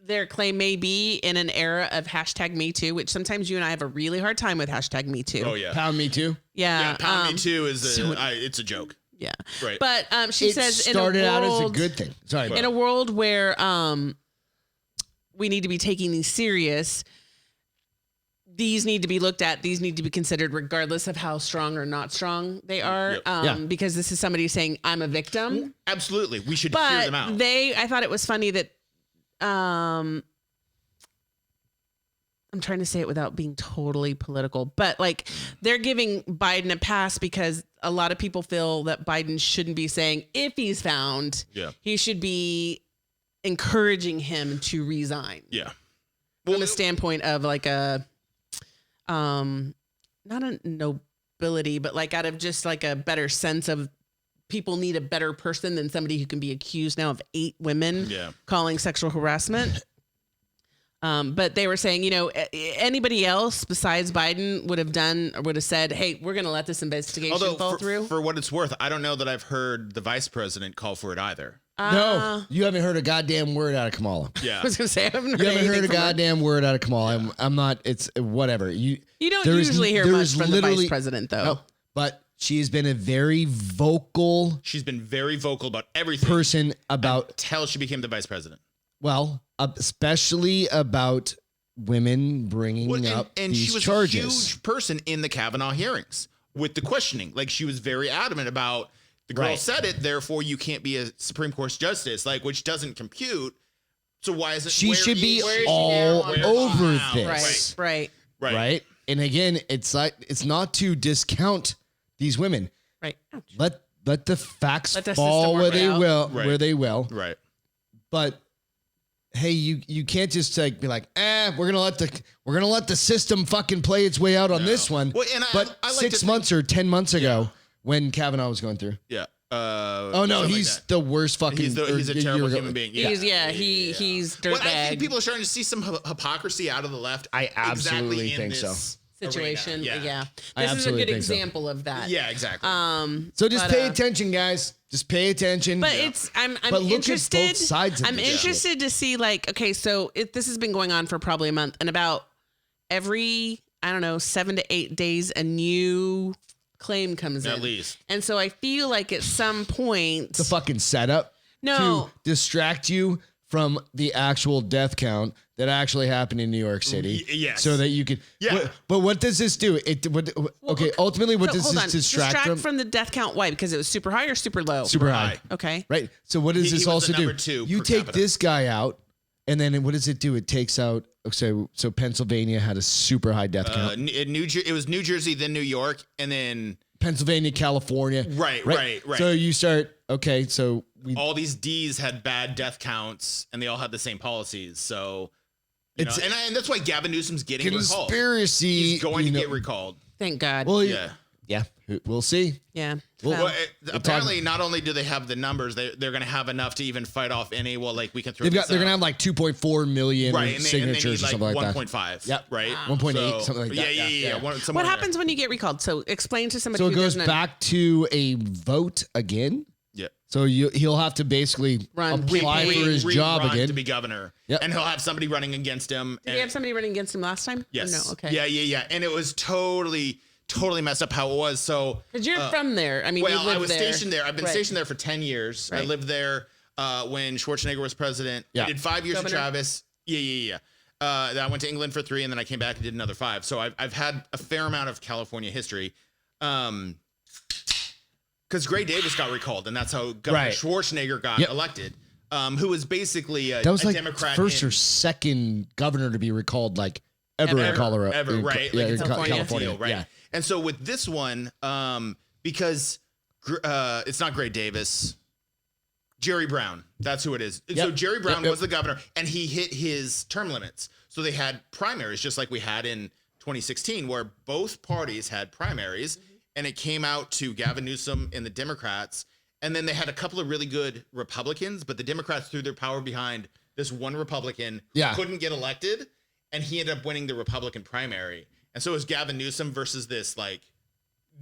their claim may be in an era of #MeToo, which sometimes you and I have a really hard time with #MeToo. Oh yeah. Pound me too. Yeah. Pound me too is it's a joke. Yeah. Right. But she It says started in a out as a world, good thing. Sorry. in a world where we need to be taking these serious, these need to be looked at. These need to be considered regardless of how strong or not strong they are. Yep. Because this is somebody saying I'm a victim. Absolutely. We should hear them out. But I thought it was funny that I'm trying to say it without being totally political, but like they're giving Biden a pass because a lot of people feel that Biden shouldn't be saying if he's found, he should be encouraging him to resign. Yeah. From a standpoint of like a, not a nobility, but like out of just like a better sense of people need a better person than somebody who can be accused now of 8 women calling sexual harassment. But they were saying, anybody else besides Biden would have said, hey, we're going to let this investigation fall through. For what it's worth, I don't know that I've heard the vice president call for it either. No, you haven't heard a goddamn word out of Kamala. Yeah. I was going to say, I haven't heard You haven't heard a anything from her. goddamn word out of Kamala. I'm not, it's whatever. You You don't there is- usually hear there much is from the vice literally- president, though. No, but she has been a very vocal She's been very vocal about everything. person about, Until she became the vice president. well, especially about women bringing up and these she was charges. a huge person in the Kavanaugh hearings with the questioning. Like she was very adamant about the girl said it, therefore you can't be a Supreme Court justice, like which doesn't compute. So why is it? She should be where is she all now? over Wow. this. Right. And again, it's like it's not to discount these women. Right. Let the facts Let the fall system where work they it out. will, Right. where they will. Right. But hey, you can't just like be like, we're gonna let the system fucking play its way out on this one. Well, and but I like 6 to months or 10 months ago, when Kavanaugh was going through. Yeah. Oh no, he's the worst fucking. He's a terrible human being. Yeah. He's dirtbag. Well, I think people are starting to see some hypocrisy out of the left. I absolutely exactly in think this so. situation. arena. Yeah. I This is a absolutely good think so. example of that. Yeah, exactly. So just But, pay attention, guys. Just pay attention. But I'm But look at interested. both sides of I'm this shit. interested to see okay, so this has been going on for probably a month, and about every 7 to 8 days a new claim comes in. At least. And so I feel like at some point the fucking setup No. to distract you from the actual death count that actually happened in New York City. Yes. So that you could. Yeah. But what does this do? Ultimately, what does hold this on. distract from the death count? Why? Because it was super high or super low? Super high. Okay. Right. So what does He this was also the do? number 2 You per take capita. this guy out. And then what does it do? It takes out. So Pennsylvania had a super high death count. It was New Jersey, then New York, and then Pennsylvania, California. Right. So you start. Okay, so all these D's had bad death counts, and they all had the same policies. So, and that's why Gavin Newsom's getting recalled. Conspiracy. He's going to get recalled. Thank God. Well, yeah. We'll see. Yeah. Well, apparently, not only do they have the numbers, they're going to have enough to even fight off any. Well, like we can throw. They're going to have like 2.4 million signatures and they need or something like that. 1.5. Yep. Right. 1.8, something like that. Yeah. What happens when you get recalled? So explain to somebody. So it goes back to a vote again. Yeah. So he'll have to basically apply for his job again to be governor. Yep. And he'll have somebody running against him. Did he have somebody running against him last time? Yes. No. Okay. Yeah. And it was totally messed up how it was. So because you're from there. I mean, I was stationed there. I've been stationed there for 10 years. Right. I lived there when Schwarzenegger was president. I did 5 years Governor. of Travis. Yeah. Then I went to England for 3, and then I came back and did another 5. So I've had a fair amount of California history. Because Gray Davis got recalled, and that's how Governor Schwarzenegger got elected. Who was basically a Democrat. First or second governor to be recalled, like ever in Colorado. Ever, right? Yeah, like in California. Deal, right? Yeah. And so with this one, because it's not Gray Davis, Jerry Brown, that's who it is. Yep. So Jerry Brown was the governor, and he hit his term limits. So they had primaries, just like we had in 2016, where both parties had primaries, and it came out to Gavin Newsom and the Democrats. And then they had a couple of really good Republicans, but the Democrats threw their power behind this one Republican who couldn't get elected, and he ended up winning the Republican primary. And so it was Gavin Newsom versus this, like,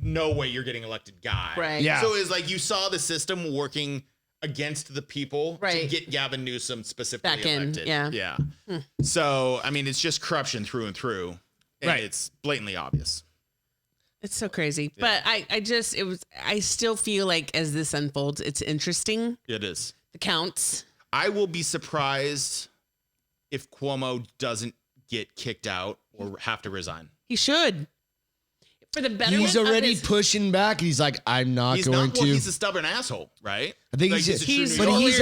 no way you're getting elected guy. Right. Yeah. So it was like you saw the system working against the people to get Gavin Newsom specifically back in. elected. Yeah. So, I mean, it's just corruption through and through. And it's blatantly obvious. It's so crazy. But I still feel like as this unfolds, it's interesting. It is. The counts. I will be surprised if Cuomo doesn't get kicked out or have to resign. He should. For the betterment He's already pushing back. He's like, I'm not going to. He's a stubborn asshole, right? I think like, he's he thinks but he's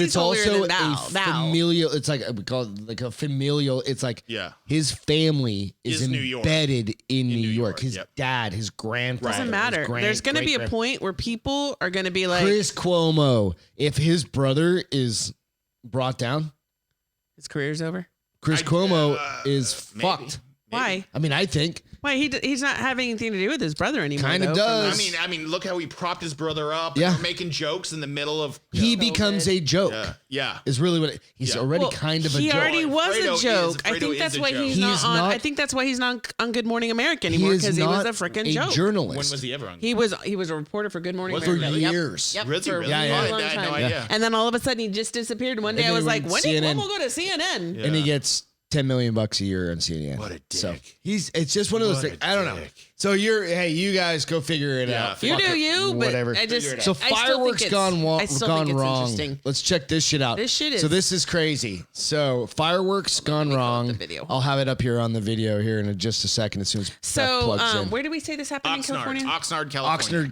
it's also holier than thou. familial. It's like we call it like a familial. It's like his family is embedded in New York. His dad, his grandfather. Doesn't matter. There's going to be a point where people are going to be like Chris Cuomo. If his brother is brought down, his career's over. Chris Cuomo is fucked. Why? I mean, I think. Why he's not having anything to do with his brother anymore. Kind of does. I mean, look how he propped his brother up. Yeah. And making jokes in the middle of. He becomes a joke. Yeah. Is really what he's already kind of a joke. He already was a joke. I think that's why he's not on. I think that's why he's not on Good Morning America anymore because he was a freaking joke. Journalist. When was he ever on? He was a reporter for Good Morning America for years. Yep. Really? For a Yeah. long I had no time. idea. And then all of a sudden he just disappeared. One day I was like, when did Cuomo go to CNN? And he gets $10 million a year on CNN. What a dick. So it's just one of those things. I don't know. So you guys go figure it out. You do you, whatever. But I just so fireworks gone wrong. Let's check this shit out. This shit is. So this is crazy. So fireworks gone wrong. I'll have it up here on the video here in just a second as soon as Beth plugs in. Where did we say this happened in California? Oxnard, California.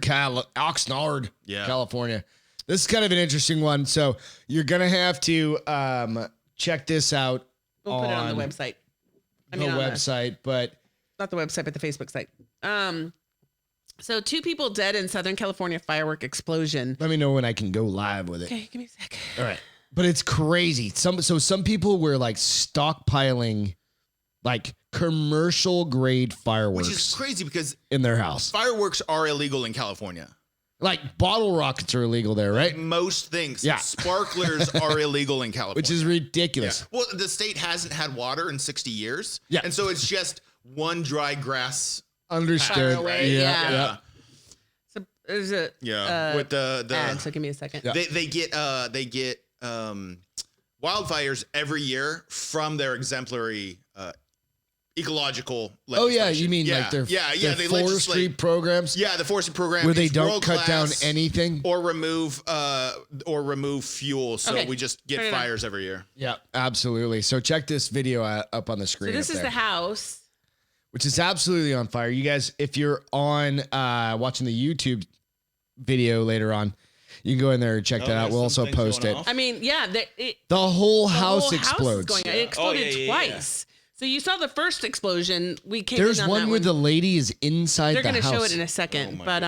Oxnard, California. This is kind of an interesting one. So you're gonna have to check this out. We'll put it on the website. But not the website, but the Facebook site. So 2 people dead in Southern California firework explosion. Let me know when I can go live with it. Okay, give me a sec. All right. But it's crazy. Some people were like stockpiling like commercial grade fireworks. Which is crazy because in their house. Fireworks are illegal in California. Like bottle rockets are illegal there, right? Like most things. Yeah. Sparklers are illegal in California. Which is ridiculous. Yeah. Well, the state hasn't had water in 60 years. Yeah. And so it's just one dry grass. Understood. Yeah. So there's a with the ad, so give me a second. Yeah. They get wildfires every year from their exemplary ecological legislation. Oh yeah, you mean like their they forestry programs? Yeah, the forestry program where they don't cut down anything or remove fuel. So we just get fires every year. Yeah, absolutely. So check this video up on the screen. So this is the house, which is absolutely on fire. You guys, if you're on watching the YouTube video later on, You can go in there and check that out. We'll also post it. I mean, yeah, the whole house is explodes. Going on. It exploded twice. So you saw the first explosion. We came. There's in on one that where the lady is inside the house. They're going to show it in a second, but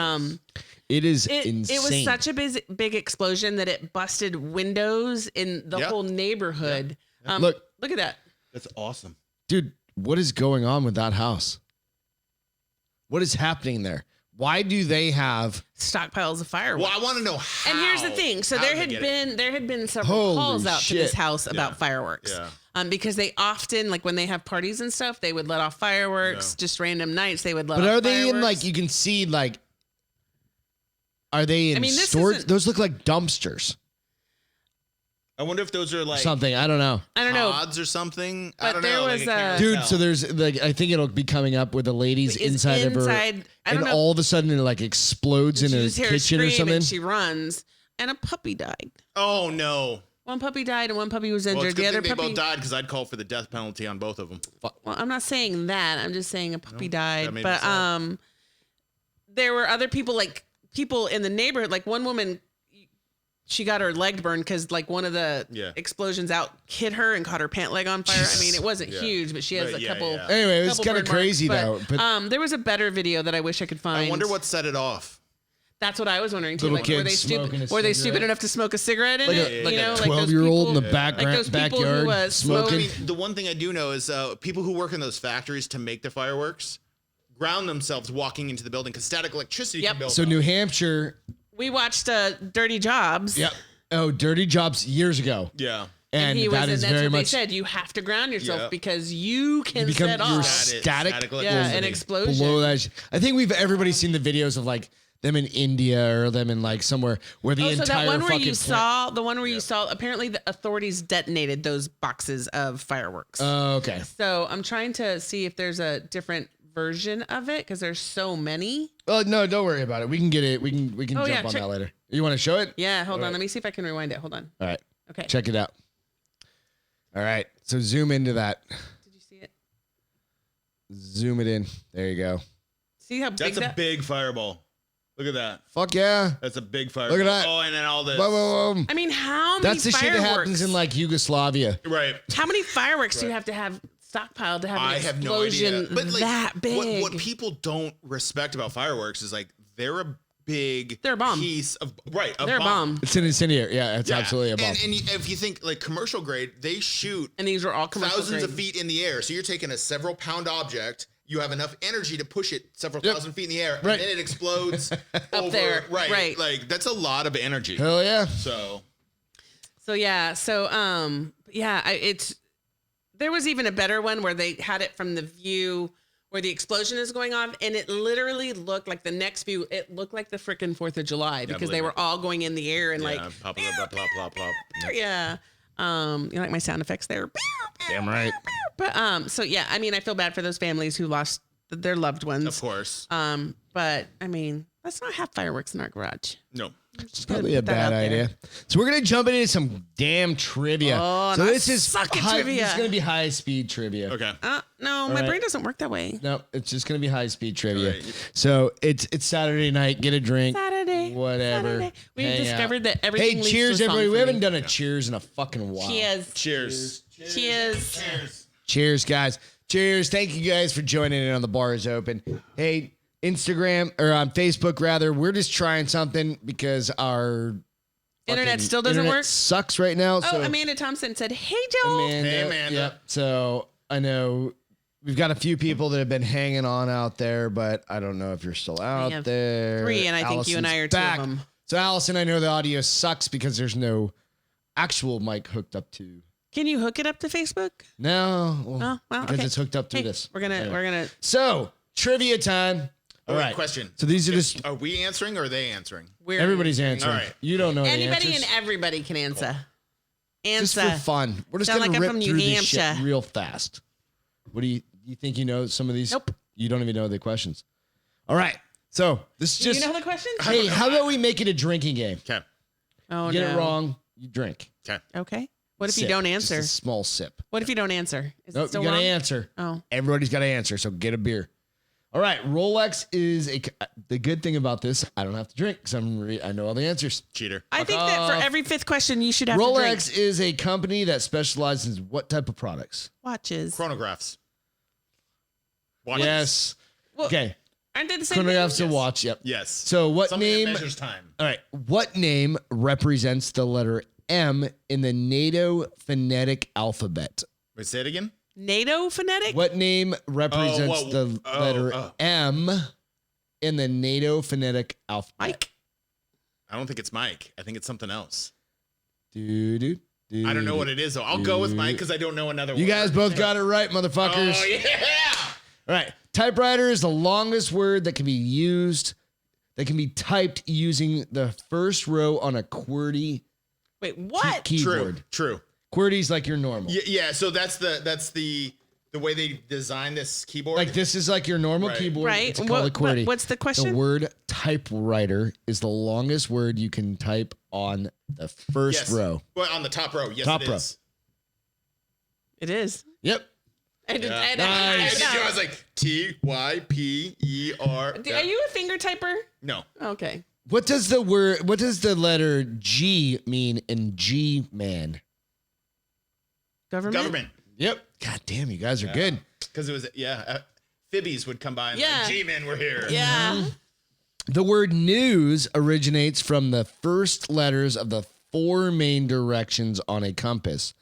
it is insane. It was such a big explosion that it busted windows in the whole neighborhood. Yep. Look at that. That's awesome, dude. What is going on with that house? What is happening there? Why do they have stockpiles of fireworks? Well, I want to know how. And here's the thing. So there had been several calls out to this house about fireworks. Yeah. Because they often, like when they have parties and stuff, they would let off fireworks. Just random nights they would let off fireworks. But are they in like, you can see like, are they in storage? Those look like dumpsters. I wonder if those are like something. I don't know. Pods or something. But I don't there know. was dude. So there's like, I think it'll be coming up with the ladies inside of her, and all of a sudden it like explodes in a kitchen or something. And she runs, and a puppy died. Oh no! One puppy died, and one puppy was injured. Well, the other puppy they both died because I'd call for the death penalty on both of them. Well, I'm not saying that. I'm just saying a puppy died. But there were other people, like people in the neighborhood. Like one woman, she got her leg burned because like one of the explosions out hit her and caught her pant leg on fire. I mean, it wasn't huge, but she has a couple. Yeah. Anyway, it was kind of crazy though. But there was a better video that I wish I could find. I wonder what set it off. That's what I was wondering too. Little Like, kids were they stupid enough to smoke a cigarette in it? Like you know, a 12-year-old in the backyard smoking. I mean, the one thing I do know is people who work in those factories to make the fireworks ground themselves walking into the building because static electricity can build up. New Hampshire. We watched Dirty Jobs. Yep. Oh, Dirty Jobs years ago. Yeah. And that is very much. They said you have to ground yourself because you can become set your off static an explosion. Below that. I think everybody's seen the videos of like them in India or them in like somewhere where the entire that one where fucking you saw the one where you saw apparently the authorities detonated those boxes of fireworks. Oh, okay. So I'm trying to see if there's a different version of it because there's so many. Oh no, don't worry about it. We can get it. We can jump on that later. You want to show it? Yeah, hold on. Let me see if I can rewind it. Hold on. All right. Okay. Check it out. All right. So zoom into that. Did you see it? Zoom it in. There you go. See how big that's a big fireball. Look at that. Fuck yeah. That's a big fireball. Look at that. Oh, and then all this. Boom. I mean, how many That's the fireworks? shit that happens in like Yugoslavia. Right. How many fireworks do you have to have stockpiled to have an explosion no idea. But like, that big? What people don't respect about fireworks is like they're a bomb. piece of They're a bomb. It's an incendiary. Yeah, it's absolutely a bomb. And if you think like commercial grade, they shoot and these are all thousands of feet in the air. So you're taking a several pound object. You have enough energy to push it several thousand feet in the air, and then it explodes up there. Right. Like that's a lot of energy. Hell yeah. So there was even a better one where they had it from the view where the explosion is going off, and it literally looked like the next view. It looked like the frickin' 4th of July because they were all going in the air and like plop, plop, plop, plop, plop. Yeah. You like my sound effects there? Damn right. But so yeah, I mean, I feel bad for those families who lost their loved ones. Of course. But I mean, let's not have fireworks in our garage. No. It's probably a bad idea. So we're gonna jump into some damn trivia. Oh, so this is trivia. This is gonna be high speed trivia. Okay. No, my brain doesn't work that way. No, it's just gonna be high speed trivia. Right. So it's Saturday night. Get a drink. Whatever. We've discovered that everything. Hey, cheers, everybody! We haven't done a cheers in a fucking while. Cheers, guys. Cheers! Thank you guys for joining in on The Bar Is Open. Hey. Instagram or on Facebook rather, we're just trying something because our internet still doesn't work. Sucks right now. Oh, so Amanda Thompson said, "Hey, Joel." Hey, Amanda. Yep. So I know we've got a few people that have been hanging on out there, but I don't know if you're still out there. 3, and I think you and I are back. 2 of them. So Allison, I know the audio sucks because there's no actual mic hooked up to. Can you hook it up to Facebook? No. Well, because it's hooked up through this. We're gonna. So trivia time. All right. Question. So these are just. Are we answering or are they answering? Everybody's answering. All right. You don't know Anybody the answers. and everybody can answer. Cool. Just for fun. We're just going to rip through this shit real fast. What do you think you know some of these? Nope. You don't even know the questions. All right. So this is just. You know the questions? Hey, how about we make it a drinking game? Okay. Oh, you get it wrong, you drink. Okay. What if you don't answer? Just a small sip. What if you don't answer? Is it still you got to wrong? answer. Oh. Everybody's got to answer, so get a beer. All right, Rolex is the good thing about this. I don't have to drink because I know all the answers. Cheater. I think that for every fifth question, you should have to drink. Rolex is a company that specializes in what type of products? Watches. Chronographs. Watches. Yes. Well, okay. Aren't they the same Chronographs thing? a watch. Yep. Yes. So what Something name? that measures time. All right. What name represents the letter M in the NATO phonetic alphabet? Wait, say it again. NATO phonetic? What name represents the letter M in the NATO phonetic alphabet? Mike? I don't think it's Mike. I think it's something else. I don't know what it is, though. I'll go with Mike because I don't know another one. You guys both got it right, motherfuckers. Oh, yeah. All right. Typewriter is the longest word that can be typed using the first row on a QWERTY Wait, what? keyboard. True. QWERTY's like your normal. Yeah. So that's the way they designed this keyboard. Like this is like your normal keyboard. Right. It's called a QWERTY. What's the question? The word typewriter is the longest word you can type on the first row. Well, on the top row. Yes, Top it row. is. It is. Yep. Nice. I was like TYPER. Are you a finger typer? No. Okay. What does the letter G mean in G-man? Government. Yep. God damn, you guys are good. Because it was Fibbies would come by and like, G-men were here. Yeah. Mm-hmm. The word news originates from the first letters of the four main directions on a compass: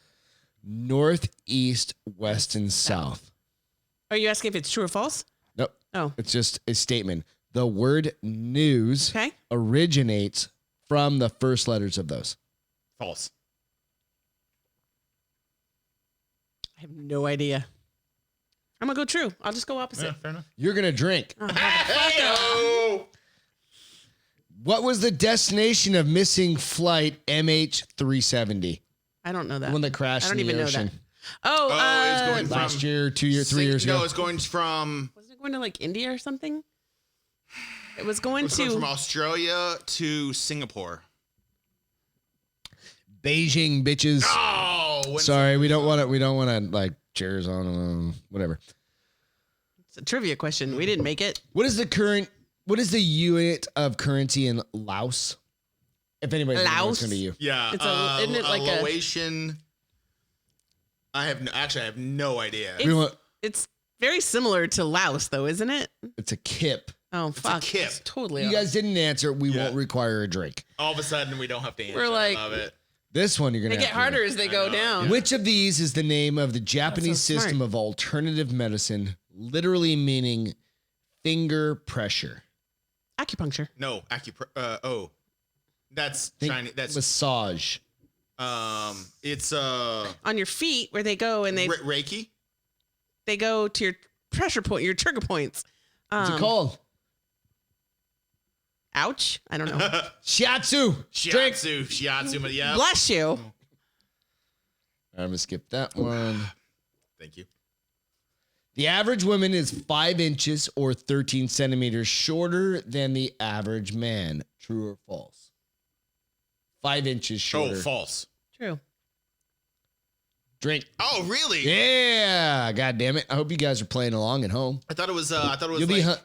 north, east, west, and south. Are you asking if it's true or false? Nope. Oh. It's just a statement. The word news originates from the first letters of those. False. I have no idea. I'm going to go true. I'll just go opposite. Yeah, fair enough. You're going to drink. Hey-o! What was the destination of missing flight MH370? I don't know that. The one that crashed in the ocean. Oh, it was going from last year, 3 years ago. No, it's going from. Wasn't it going to like India or something? It was going from Australia to Singapore. Beijing, bitches. Oh, sorry, we don't want to like cheers on whatever. It's a trivia question. We didn't make it. What is the unit of currency in Laos? If anybody's Laos, it's gonna be you. Yeah, isn't it like a Laotian? I have no idea. It's very similar to Laos, though, isn't it? It's a kip. Oh, fuck. a kip. It's totally. You guys didn't answer. We won't require a drink. All of a sudden, we don't have to answer. We're like, I love it. This one you're gonna. They get harder as they go down. Which of these is the name of the Japanese system of alternative medicine, literally meaning finger pressure? Acupuncture. No, that's Think Chinese. That's massage. It's on your feet where they go and they Reiki. They go to your pressure point, your trigger points. What's it called? Ouch! I don't know. Shiatsu. Shiatsu. Yeah. Bless you. I'm gonna skip that one. Thank you. The average woman is 5 inches or 13 centimeters shorter than the average man. True or false? 5 inches shorter. Oh, false. True. Drink. Oh, really? Yeah. God damn it. I hope you guys are playing along at home. I thought it was.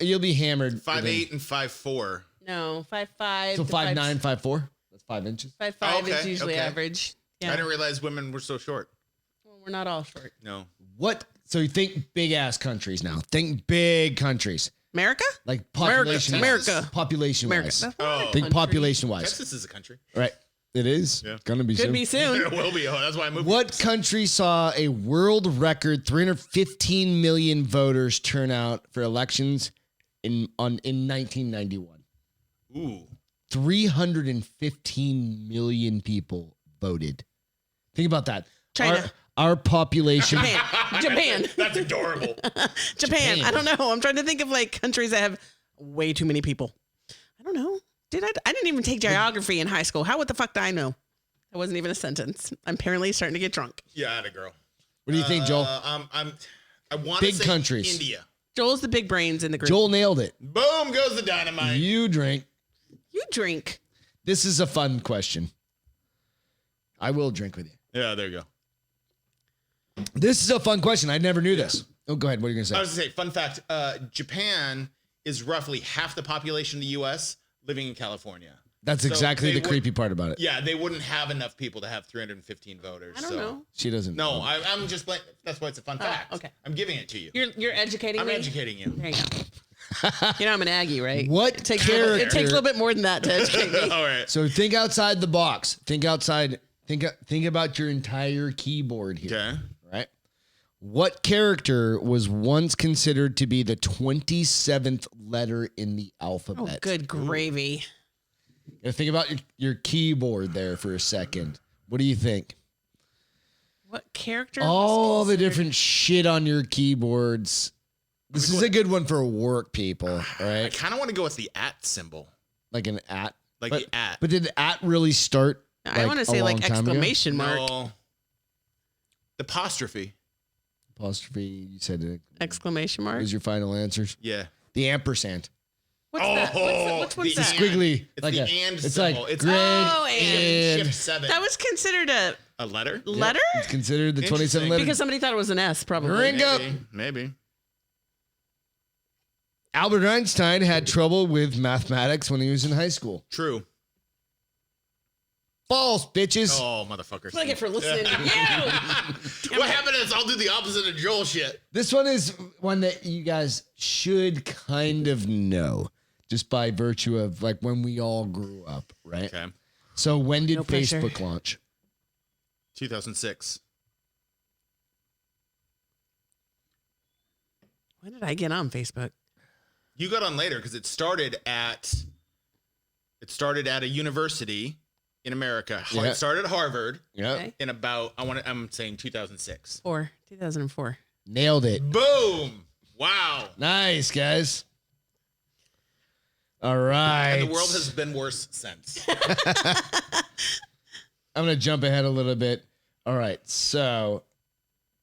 You'll be hammered. 5'8" and 5'4". No, 5'5". So 5'9", 5'4". That's 5 inches. 5'5" is usually average. Yeah. I didn't realize women were so short. Well, we're not all short. No. What? So you think big ass countries now. Think big countries. America? Like population. America. Population wise. Think population wise. Texas is a country. Right. It is. Yeah. Gonna be soon. Could be soon. It will be. Oh, that's why I moved. What country saw a world record 315 million voters turn out for elections in 1991? Ooh. 315 million people voted. Think about that. China. Our population. Japan. That's adorable. Japan. I don't know. I'm trying to think of like countries that have way too many people. I don't know. I didn't even take geography in high school. How what the fuck do I know? That wasn't even a sentence. I'm apparently starting to get drunk. Yeah, atta girl. What do you think, Joel? I want big to say countries. India. Joel's the big brains in the group. Joel nailed it. Boom goes the dynamite. You drink. You drink. This is a fun question. I will drink with you. Yeah, there you go. This is a fun question. I never knew this. Oh, go ahead. What are you going to say? I was going to say, fun fact, Japan is roughly half the population of the U.S. living in California. That's exactly the creepy part about it. Yeah, they wouldn't have enough people to have 315 voters. I don't know. She doesn't. No, I'm just playing. That's why it's a fun fact. Okay. I'm giving it to you. You're educating me? I'm educating you. There you go. You know I'm an Aggie, right? What It takes character? a little bit more than that to educate me. All right. So think outside the box. Think outside. Think about your entire keyboard here. Okay. Right? What character was once considered to be the 27th letter in the alphabet? Oh, good gravy. Now think about your keyboard there for a second. What do you think? What character? All the different shit on your keyboards. This is a good one for work people, I right? kind of want to go with the @ symbol. Like an at. Like but, the @ But did the @ really start? I want to say like exclamation mark. No. The apostrophe. Apostrophe. You said it. Exclamation mark. What was your final answers? Yeah. The ampersand. What's that? What's the that? Squiggly. It's like the a, and it's symbol. like It's and. shift 7. That was considered a letter? letter? It's considered the 27 Interesting. letter. Because somebody thought it was an S, probably. Ring up. Maybe. Albert Einstein had trouble with mathematics when he was in high school. True. False, bitches. Oh, motherfuckers. Thank you for listening to you. What happened is I'll do the opposite of Joel shit. This one is one that you guys should kind of know just by virtue of like when we all grew up, right? Okay. So when did No pressure. Facebook launch? 2006. When did I get on Facebook? You got on later because it started at a university in America. Yeah. It started at Harvard Yep. Okay. in about I'm saying 2006. 2004. Nailed it. Boom! Wow. Nice, guys. All right. And the world has been worse since. I'm going to jump ahead a little bit. All right. So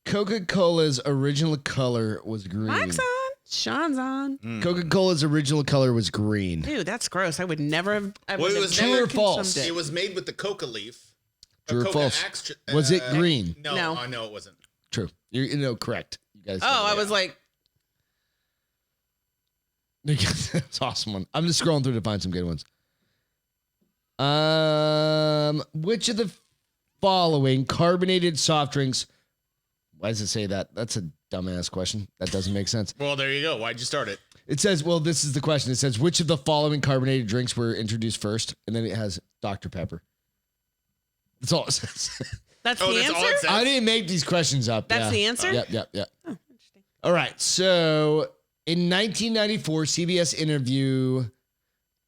Coca-Cola's original color was green. Mike's on. Sean's on. Coca-Cola's original color was green. Dude, that's gross. I would never have. I Well, would it have was never true or false? consumed It was made with the coca leaf. True or Coca false? extra- Was it green? No, No. no, it wasn't. True. You correct. You guys. Oh, I was like, That's an awesome one. I'm just scrolling through to find some good ones. Which of the following carbonated soft drinks? Why does it say that? That's a dumbass question. That doesn't make sense. Well, there you go. Why'd you start it? It says, well, this is the question. It says, which of the following carbonated drinks were introduced first? And then it has Dr. Pepper. That's all it says. that's Oh, the that's all answer? it says? I didn't make these questions up. That's the answer? Yep. Oh, interesting. All right. So in 1994, CBS interview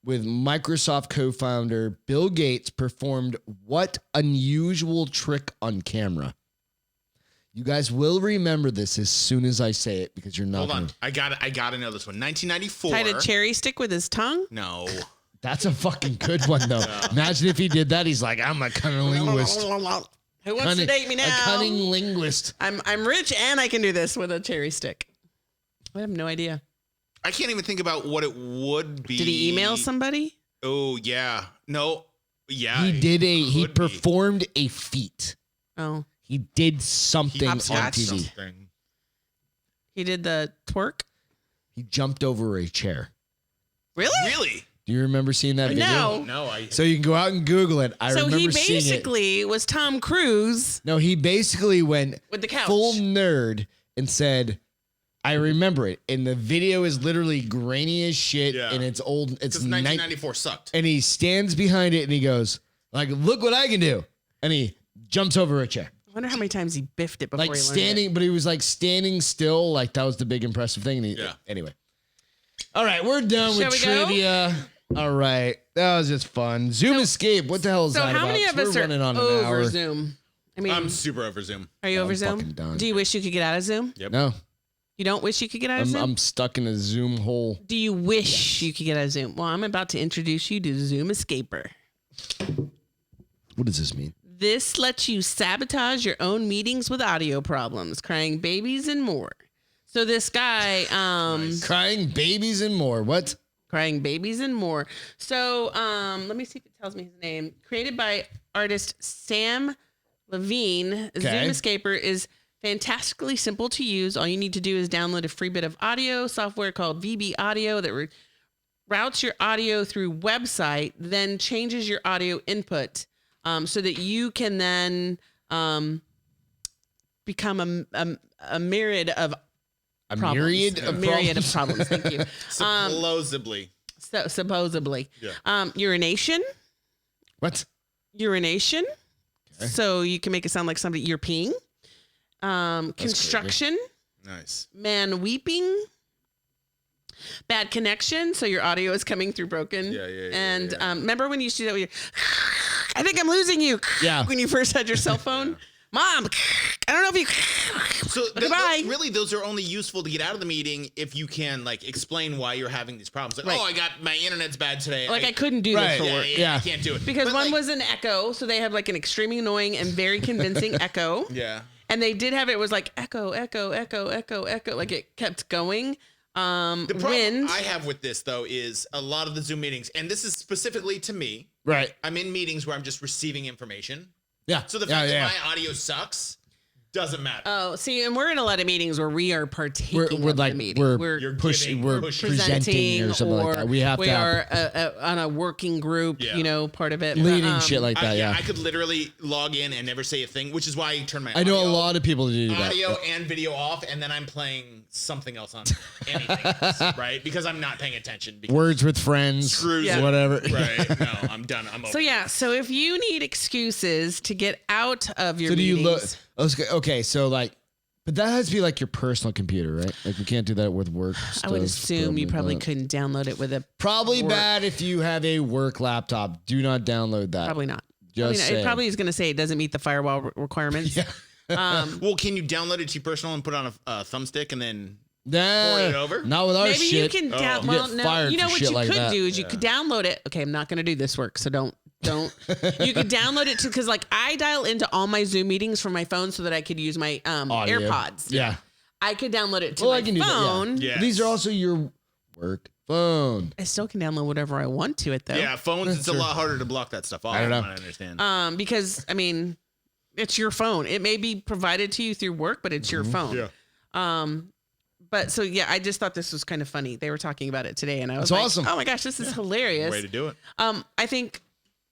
with Microsoft co-founder Bill Gates performed what unusual trick on camera? You guys will remember this as soon as I say it because you're not. Hold on. I got to know this one. 1994. Tied a cherry stick with his tongue? No. That's a fucking good one, though. Imagine if he did that. He's like, I'm a cunning linguist. Who wants to date me now? A cunning linguist. I'm rich and I can do this with a cherry stick. I have no idea. I can't even think about what it would be. Did he email somebody? Oh, yeah. No. Yeah. He did he could be. performed a feat. Oh, He did something on Hopscotch? TV. Something. he did the twerk? He jumped over a chair. Really? Really? Do you remember seeing that video? No. No. So you can go out and Google it. I So remember he seeing it. basically was Tom Cruise No, he basically went with the couch. full nerd and said, I remember it. And the video is literally grainy as shit. Yeah. And it's old. It's Because 1994 sucked. and he stands behind it and he goes, like, look what I can do. And he jumps over a chair. I wonder how many times he biffed it before Like he standing, but he was like standing still. Like that was the big impressive thing. And he, Yeah. Anyway. All right. We're done Shall with we go? trivia. All right. That was just fun. Zoom escape. What the hell is So that how about? many of We're us are running on an over hour. Zoom? I mean, I'm super over Zoom. are you over I'm Zoom? fucking done. Do you wish you could get out of Zoom? Yep. No, You don't wish you could get out of Zoom? I'm stuck in a Zoom hole. Do you wish you could get out of Zoom? Well, I'm about to introduce you to Zoom Escaper. What does this mean? This lets you sabotage your own meetings with audio problems, crying babies, and more. So this guy, Crying babies and more. What? crying babies and more. So let me see if it tells me his name. Created by artist Sam Levine, Okay. Zoom Escaper is Fantastically simple to use. All you need to do is download a free bit of audio software called VB Audio that routes your audio through website, then changes your audio input so that you can then become a myriad of problems. A myriad of problems. Thank you. Supposedly. Supposedly. Yeah. Urination. What? Urination. Okay. So you can make it sound like somebody you're peeing. Construction. Nice. Man weeping. Bad connection, so your audio is coming through broken. Yeah. And remember when you used to do that with I think I'm losing you. Yeah. When you first had your cell phone. Yeah. Mom, I don't know if you. So goodbye. Really, those are only useful to get out of the meeting if you can like explain why you're having these problems. Like, right. I got my internet's bad today. Like I couldn't do this for work. Yeah, I can't do it because one was an echo, so they have like an extremely annoying and very convincing echo. Yeah. And they did have it was like echo, echo, echo, echo, echo, like it kept going. The problem I have with this though is a lot of the Zoom meetings, and this is specifically to me. Right. I'm in meetings where I'm just receiving information. Yeah. So the fact that my audio sucks doesn't matter. Oh, see, and we're in a lot of meetings where we are partaking we're of like, the meeting. We're pushing, we're presenting or something like that. We have to are on a working group, part of it. Leading shit like that, I could literally log in and never say a thing, which is why I turn my I know a lot of people do that. Audio and video off, and then I'm playing something else on anything else, right? Because I'm not paying attention. Words with friends, whatever. Right. No, I'm done. I'm over. So if you need excuses to get out of your meetings. Okay, so like, but that has to be like your personal computer, right? Like you can't do that with work stuff. I would assume you probably couldn't download it with a bad if you have a work laptop. Do not download that. Probably not. It probably is going to say it doesn't meet the firewall requirements. Yeah. Well, can you download it to your personal and put it on a thumbstick and then port it over? Not with our Maybe shit. you can fired. You know what you like could that. do is you could download it. Okay, I'm not going to do this work, so don't. You could download it because like I dial into all my Zoom meetings from my phone so that I could use my AirPods. Yeah. I could download it to my phone. Yeah. These are also your work phone. I still can download whatever I want to it though. Yeah, phones, it's a lot harder to block that stuff off. I don't know. I understand. Because I mean, it's your phone. It may be provided to you through work, but it's your phone. Yeah. But so yeah, I just thought this was kind of funny. They were talking about it today, and I was awesome. Oh my gosh, this is hilarious. Way to do it. I think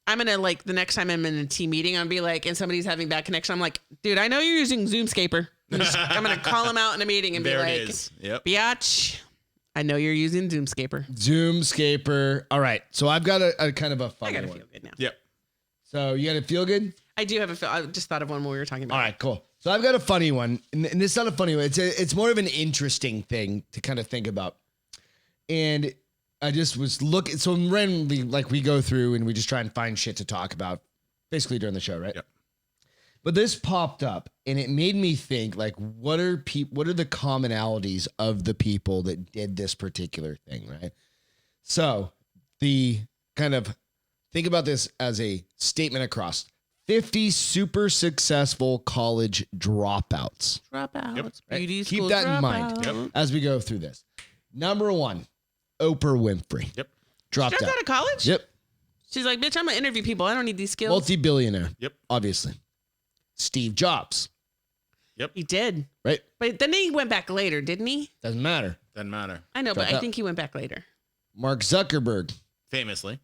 I'm gonna like the next time I'm in a team meeting, I'm gonna be like, and somebody's having bad connection. I'm like, dude, I know you're using Zoomscaper. I'm gonna call them out in a meeting and there be like, it is. Yep. biatch, I know you're using Zoomscaper. Zoomscaper. All right, so I've got a kind of a funny one. I gotta feel good now. Yep. So you gotta feel good. I do have a feel. I just thought of one when we were talking about. All right, cool. So I've got a funny one, and it's not a funny one. It's more of an interesting thing to kind of think about. And I just was looking. So randomly, like we go through and we just try and find shit to talk about, basically during the show, right? Yep. But this popped up, and it made me think, like, what are the commonalities of the people that did this particular thing, right? So the kind of think about this as a statement across. 50 super successful college dropouts. Dropouts. Right? Beauty Keep school that in dropouts. mind as we go through this. Number one, Oprah Winfrey. Yep. Dropped out of college? Yep. She's like, bitch, I'm going to interview people. I don't need these skills. Multi-billionaire. Yep. Obviously. Steve Jobs. Yep. He did. Right? But then he went back later, didn't he? Doesn't matter. Doesn't matter. I know, Dropped but out. I think he went back later. Mark Zuckerberg. Famously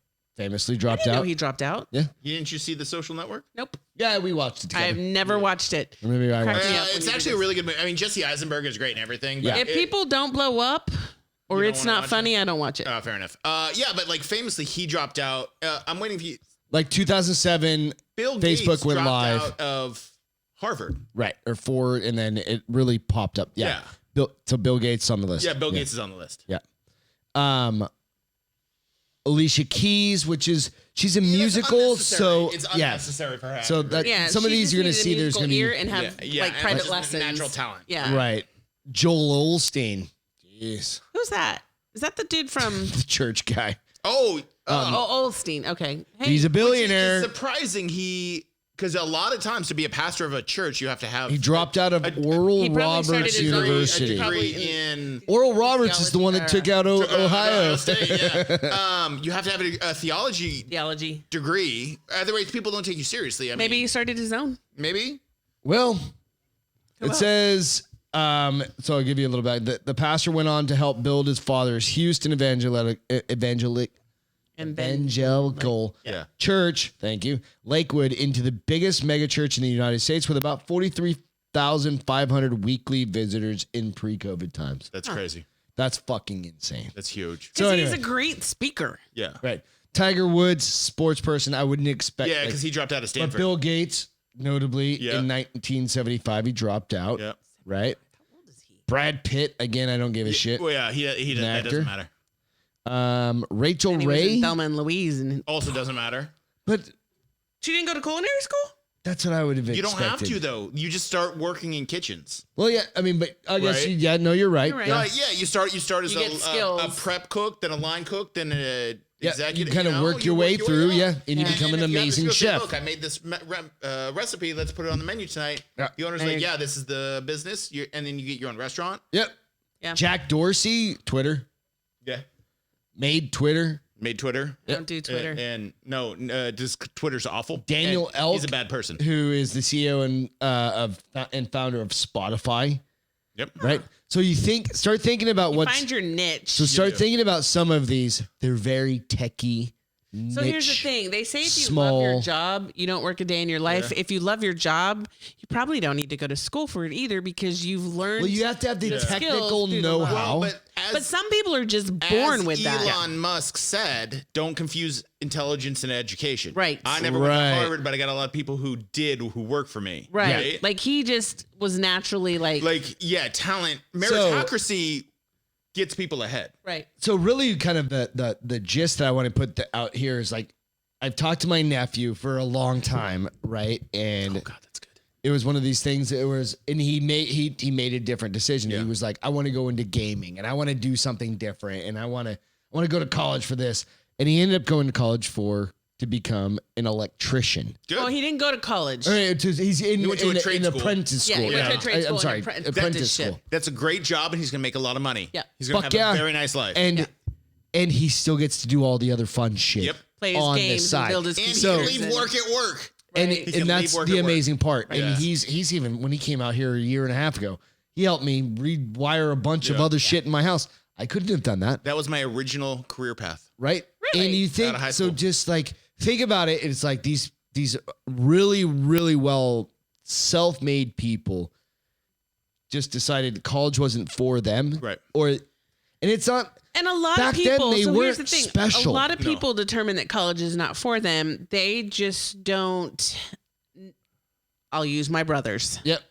Dropped I didn't know out. he dropped out. Yeah. Didn't you see The Social Network? Nope. Yeah, we watched it together. I've never watched it. Or maybe I Crack watched me it. up when It's you actually do a really good movie. I mean, Jesse Eisenberg is great and everything. But Yeah. If people don't blow up or You don't it's wanna not watch funny, I don't watch it. Fair enough. Yeah, but like famously, he dropped out. I'm waiting for you. Like 2007, Bill Facebook Gates went dropped live. out of Harvard. Right. Or 4, and then it really popped up. Yeah. Yeah. Bill Gates on the list. Yeah, Bill Gates is on the list. Yeah. Alicia Keys, she's a musical, so it's unnecessary for her. So that some of she these just you're gonna needed a see. There's gonna be musical ear and have like and private just lessons. natural talent. Yeah. right. Joel Olstein, jeez, Who's that? Is that the dude from the church guy. Oh, Olstein? Okay. Hey, He's a billionaire. It's surprising because a lot of times to be a pastor of a church, you have to have. He dropped out of Oral he probably started Roberts his own- University. degree in Oral Roberts is the one that took out Ohio. State, yeah. You have to have a theology degree. Otherwise, people don't take you seriously. I mean, maybe he started his own. Maybe. Well, It says, so I'll give you a little bit. The pastor went on to help build his father's Houston evangelical church, thank you, Lakewood, into the biggest mega church in the United States with about 43,500 weekly visitors in pre-COVID times. That's crazy. That's fucking insane. That's huge. Because he's a great speaker. Yeah. Right. Tiger Woods, sports person, I wouldn't expect. Yeah, because he dropped out of Stanford. But Bill Gates, notably, in 1975, he dropped out. Yeah. Right? How old is he? Brad Pitt, again, I don't give a shit. Well, yeah, he that doesn't matter. Rachel and Ray. Thelma and Louise. And also doesn't matter. But she didn't go to culinary school? That's what I would have expected. You don't have to, though. You just start working in kitchens. Well, yeah, I mean, but I guess, right? You're right. You're right. Yeah, you start as a prep cook, then a line cook, then an executive. You kind of work your way through, and you become an amazing chef. Look, I made this recipe. Let's put it on the menu tonight. Yeah. The owner's like, yeah, this is the business. And then you get your own restaurant. Yep. Yeah. Jack Dorsey, Twitter. Yeah. Made Twitter. Don't do Twitter. And no, just Twitter's awful. Daniel Elk. He's a bad person. Who is the CEO and founder of Spotify. Yep. Right. So start thinking about find your niche. So start thinking about some of these. They're very techie. So here's the thing. They say if you love your job, you don't work a day in your life. Yeah. If you love your job, you probably don't need to go to school for it either because you've learned. Well, you have to have the technical know-how. But some people are just born with that. Elon Musk said, don't confuse intelligence and education. Right. I never went to Harvard, but I got a lot of people who work for me. Right. Like he just was naturally talent. Meritocracy gets people ahead. Right. So really kind of the gist that I want to put out here is like, I've talked to my nephew for a long time, right? And God, that's good. It was one of these things. And he made a different decision. Yeah. He was like, I want to go into gaming and I want to do something different. And I want to go to college for this. And he ended up going to college to become an electrician. Good. Well, he didn't go to college. He's in an apprentice school. Yeah, he went to a trade school. I'm sorry, apprentice school. That's a great job, and he's going to make a lot of money. Yeah. He's going to have a very nice life. And he still gets to do all the other fun shit. Yep. Play his on games the side. And build his computers. And he can leave work at work. Right. And that's the amazing part. Right. And he's even, when he came out here a year and a half ago, he helped me rewire a bunch of other shit in my house. I couldn't have done that. That was my original career path. Right? Really? And you think, so just like, think about it. It's like these really, really well self-made people just decided college wasn't for them. Right. And it's not. And a lot back of people, then, here's the thing. Special. A lot of people determine that college is not for them. They just don't. I'll use my brothers. Yep.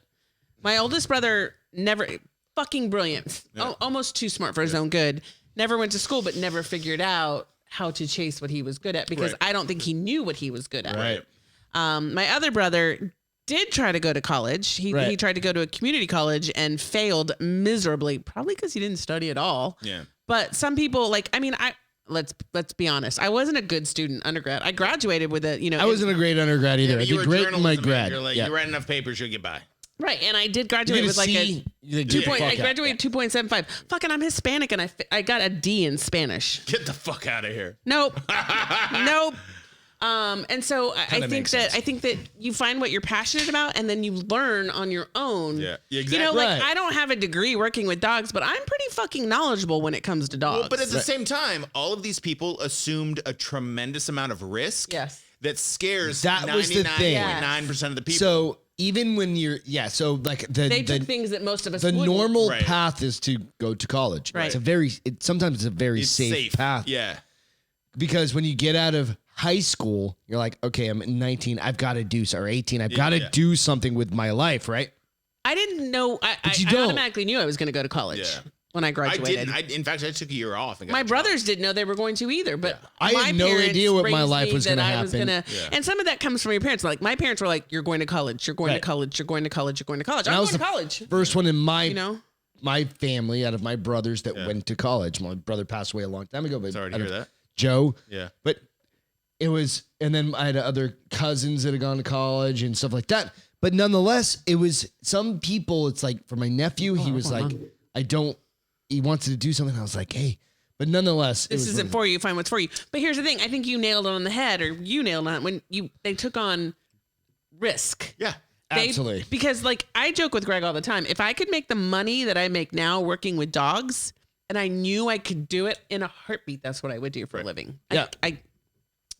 My oldest brother never, fucking brilliant. Almost too smart for his own good. Never went to school, but never figured out how to chase what he was good at because I don't think he knew what he was good at. Right. My other brother did try to go to college. He tried to go to a community college and failed miserably, probably because he didn't study at all. Yeah. But some people let's be honest. I wasn't a good student undergrad. I graduated with I wasn't a great undergrad either. I did great in my grad. You're like, you write enough papers, you'll get by. Right, and I did graduate with like a 2 point. I graduated 2.75. Fucking, I'm Hispanic, and I got a D in Spanish. Get the fuck out of here. Nope, nope. And so I think that you find what you're passionate about, and then you learn on your own. Yeah, exactly. You know, like I don't have a degree working with dogs, but I'm pretty fucking knowledgeable when it comes to dogs. Well, but at the same time, all of these people assumed a tremendous amount of risk. Yes. That scares 99.9% of the people. So even when you're, so like they took things that most of us wouldn't. normal path is to go to college. Right. Sometimes it's a very safe path. Yeah. Because when you get out of high school, you're like, okay, I'm 19. I've got to do, or 18. I've got to do something with my life, right? I didn't know. I automatically knew I was going to go to college when I graduated. I didn't. In fact, I took a year off. And got my brothers didn't know they were going to either, but I had no idea what my life was going to happen. And some of that comes from your parents. Like my parents were like, "You're going to college. You're going to college. You're going to college. You're going to college." I'm going to college. First one in my family out of my brothers that went to college. My brother passed away a long time ago. But sorry to hear that. Joe. Yeah. But it was, and then I had other cousins that had gone to college and stuff like that. But nonetheless, it was some people. It's like for my nephew, he was like, he wanted to do something. I was like, hey, but nonetheless, this isn't for you. Find what's for you. But here's the thing. I think you nailed it on the head, or you nailed it when they took on risk. Yeah. Absolutely. Because like I joke with Greg all the time. If I could make the money that I make now working with dogs and I knew I could do it in a heartbeat, that's what I would do for a living. Yeah. I'm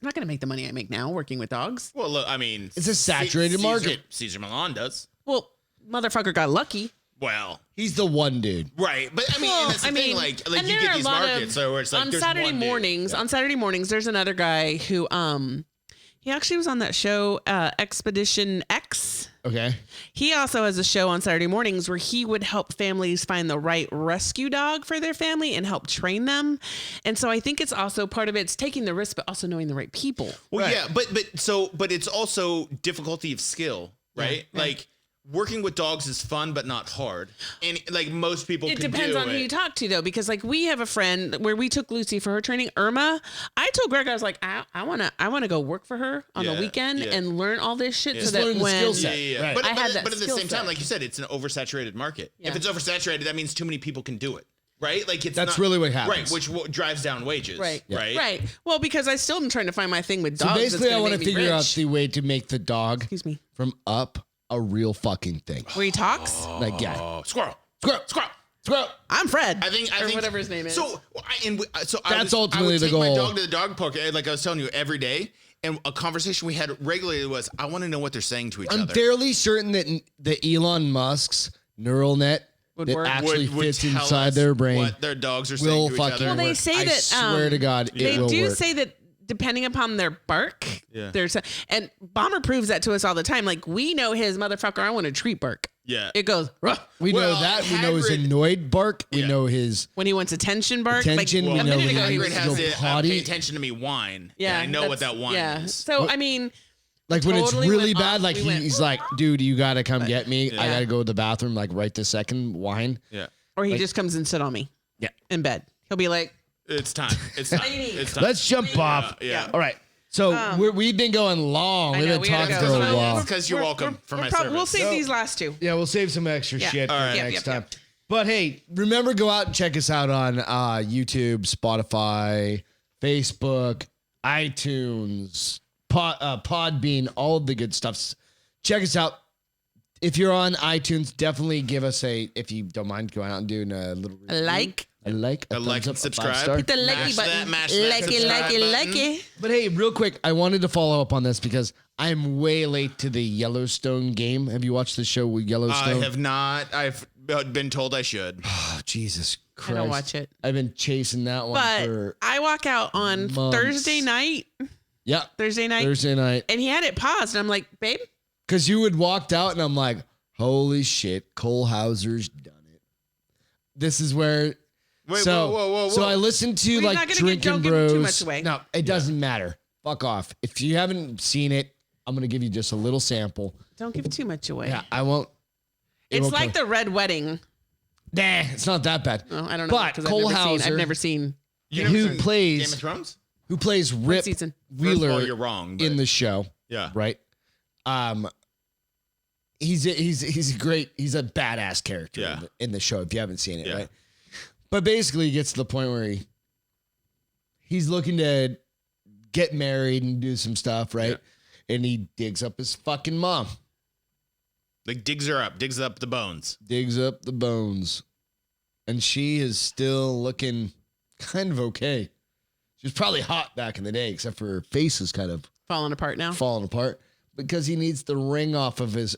not going to make the money I make now working with dogs. Well, look, I mean, it's a saturated market. Caesar Milan does. Well, motherfucker got lucky. Well, he's the one dude, right? But I mean, that's the thing. Like you get these markets, so where it's like on Saturday mornings. On Saturday mornings, there's another guy who he actually was on that show Expedition X. Okay. He also has a show on Saturday mornings where he would help families find the right rescue dog for their family and help train them. And so I think it's also part of it's taking the risk, but also knowing the right people. Well, yeah, but it's also difficulty of skill, right? Yeah. Like working with dogs is fun, but not hard. And like most people can do it. It depends on who you talk to, though, because like we have a friend where we took Lucy for her training, Irma. I told Greg, I was like, I wanna go work for her on the weekend and learn all this shit so that when skill set. Right. But at the same time, like you said, it's an oversaturated market. Yeah. If it's oversaturated, that means too many people can do it. Right? Like that's really what happens. Right, which drives down wages. Right. Yeah. Right. Well, because I still am trying to find my thing with dogs. So basically, I want to figure out the way to make the dog from Up a real fucking thing. Where he talks? Like, yeah. Squirrel. I'm Fred. I think whatever his name is. So that's ultimately the goal. I would take my dog to the dog park, like I was telling you, every day. And a conversation we had regularly was, I want to know what they're saying to each other. I'm fairly certain that the Elon Musk's neural net would actually fits inside their brain. What their dogs are saying to each other. Well, they say that. I swear to God, they it will do work. say that depending upon their bark, there's and Bomber proves that to us all the time. Like we know his motherfucker. I want a treat bark. Yeah, it goes. We know that. We know his annoyed bark. We know his when he wants attention bark. Attention. Like, we know Hagrid has the pay attention to me whine. Yeah, and I know what that whine is. So I mean. Like when it's really bad, like he's like, dude, you got to come get me. I got to go to the bathroom like right this second, whine. Yeah. Or he just comes and sit on me. Yeah. In bed. He'll be like, it's time. It's time. It's time. Let's jump off. Yeah. All right. So we've been going long. We've been talking for a while. Because you're welcome for my service. We'll save these last two. Yeah, we'll save some extra shit for next time. Yep. But hey, remember, go out and check us out on YouTube, Spotify, Facebook, iTunes, Podbean, all of the good stuff. Check us out. If you're on iTunes, definitely give us if you don't mind, go out and do a little review. A like and subscribe. Hit the likey button. Likey. But hey, real quick, I wanted to follow up on this because I'm way late to the Yellowstone game. Have you watched the show with Yellowstone? I have not. I've been told I should. Oh, Jesus Christ. I don't watch it. I've been chasing that one for I walk out on months. Thursday night. Yeah. Thursday night. And he had it paused. And I'm like, babe. Because you had walked out and I'm like, holy shit, Cole Hauser's done it. This is where... Whoa. So I listened to Drinkin Bros. Too much away. No, it doesn't matter. Fuck off. If you haven't seen it, I'm going to give you just a little sample. Don't give too much away. Yeah, I won't. It's like the Red Wedding. Nah, it's not that bad. Oh, I don't know. But Cole Hauser, I've never seen. Who plays Game of Thrones? Who plays Rip Wheeler all, you're wrong, in the show. Yeah. Right? He's a badass character in the show if you haven't seen it, right? But basically he gets to the point where he's looking to get married and do some stuff, right? Yeah. And he digs up his fucking mom. Like digs up the bones. Digs up the bones. And she is still looking kind of okay. She was probably hot back in the day, except for her face is kind of falling apart now. Because he needs the ring off of his.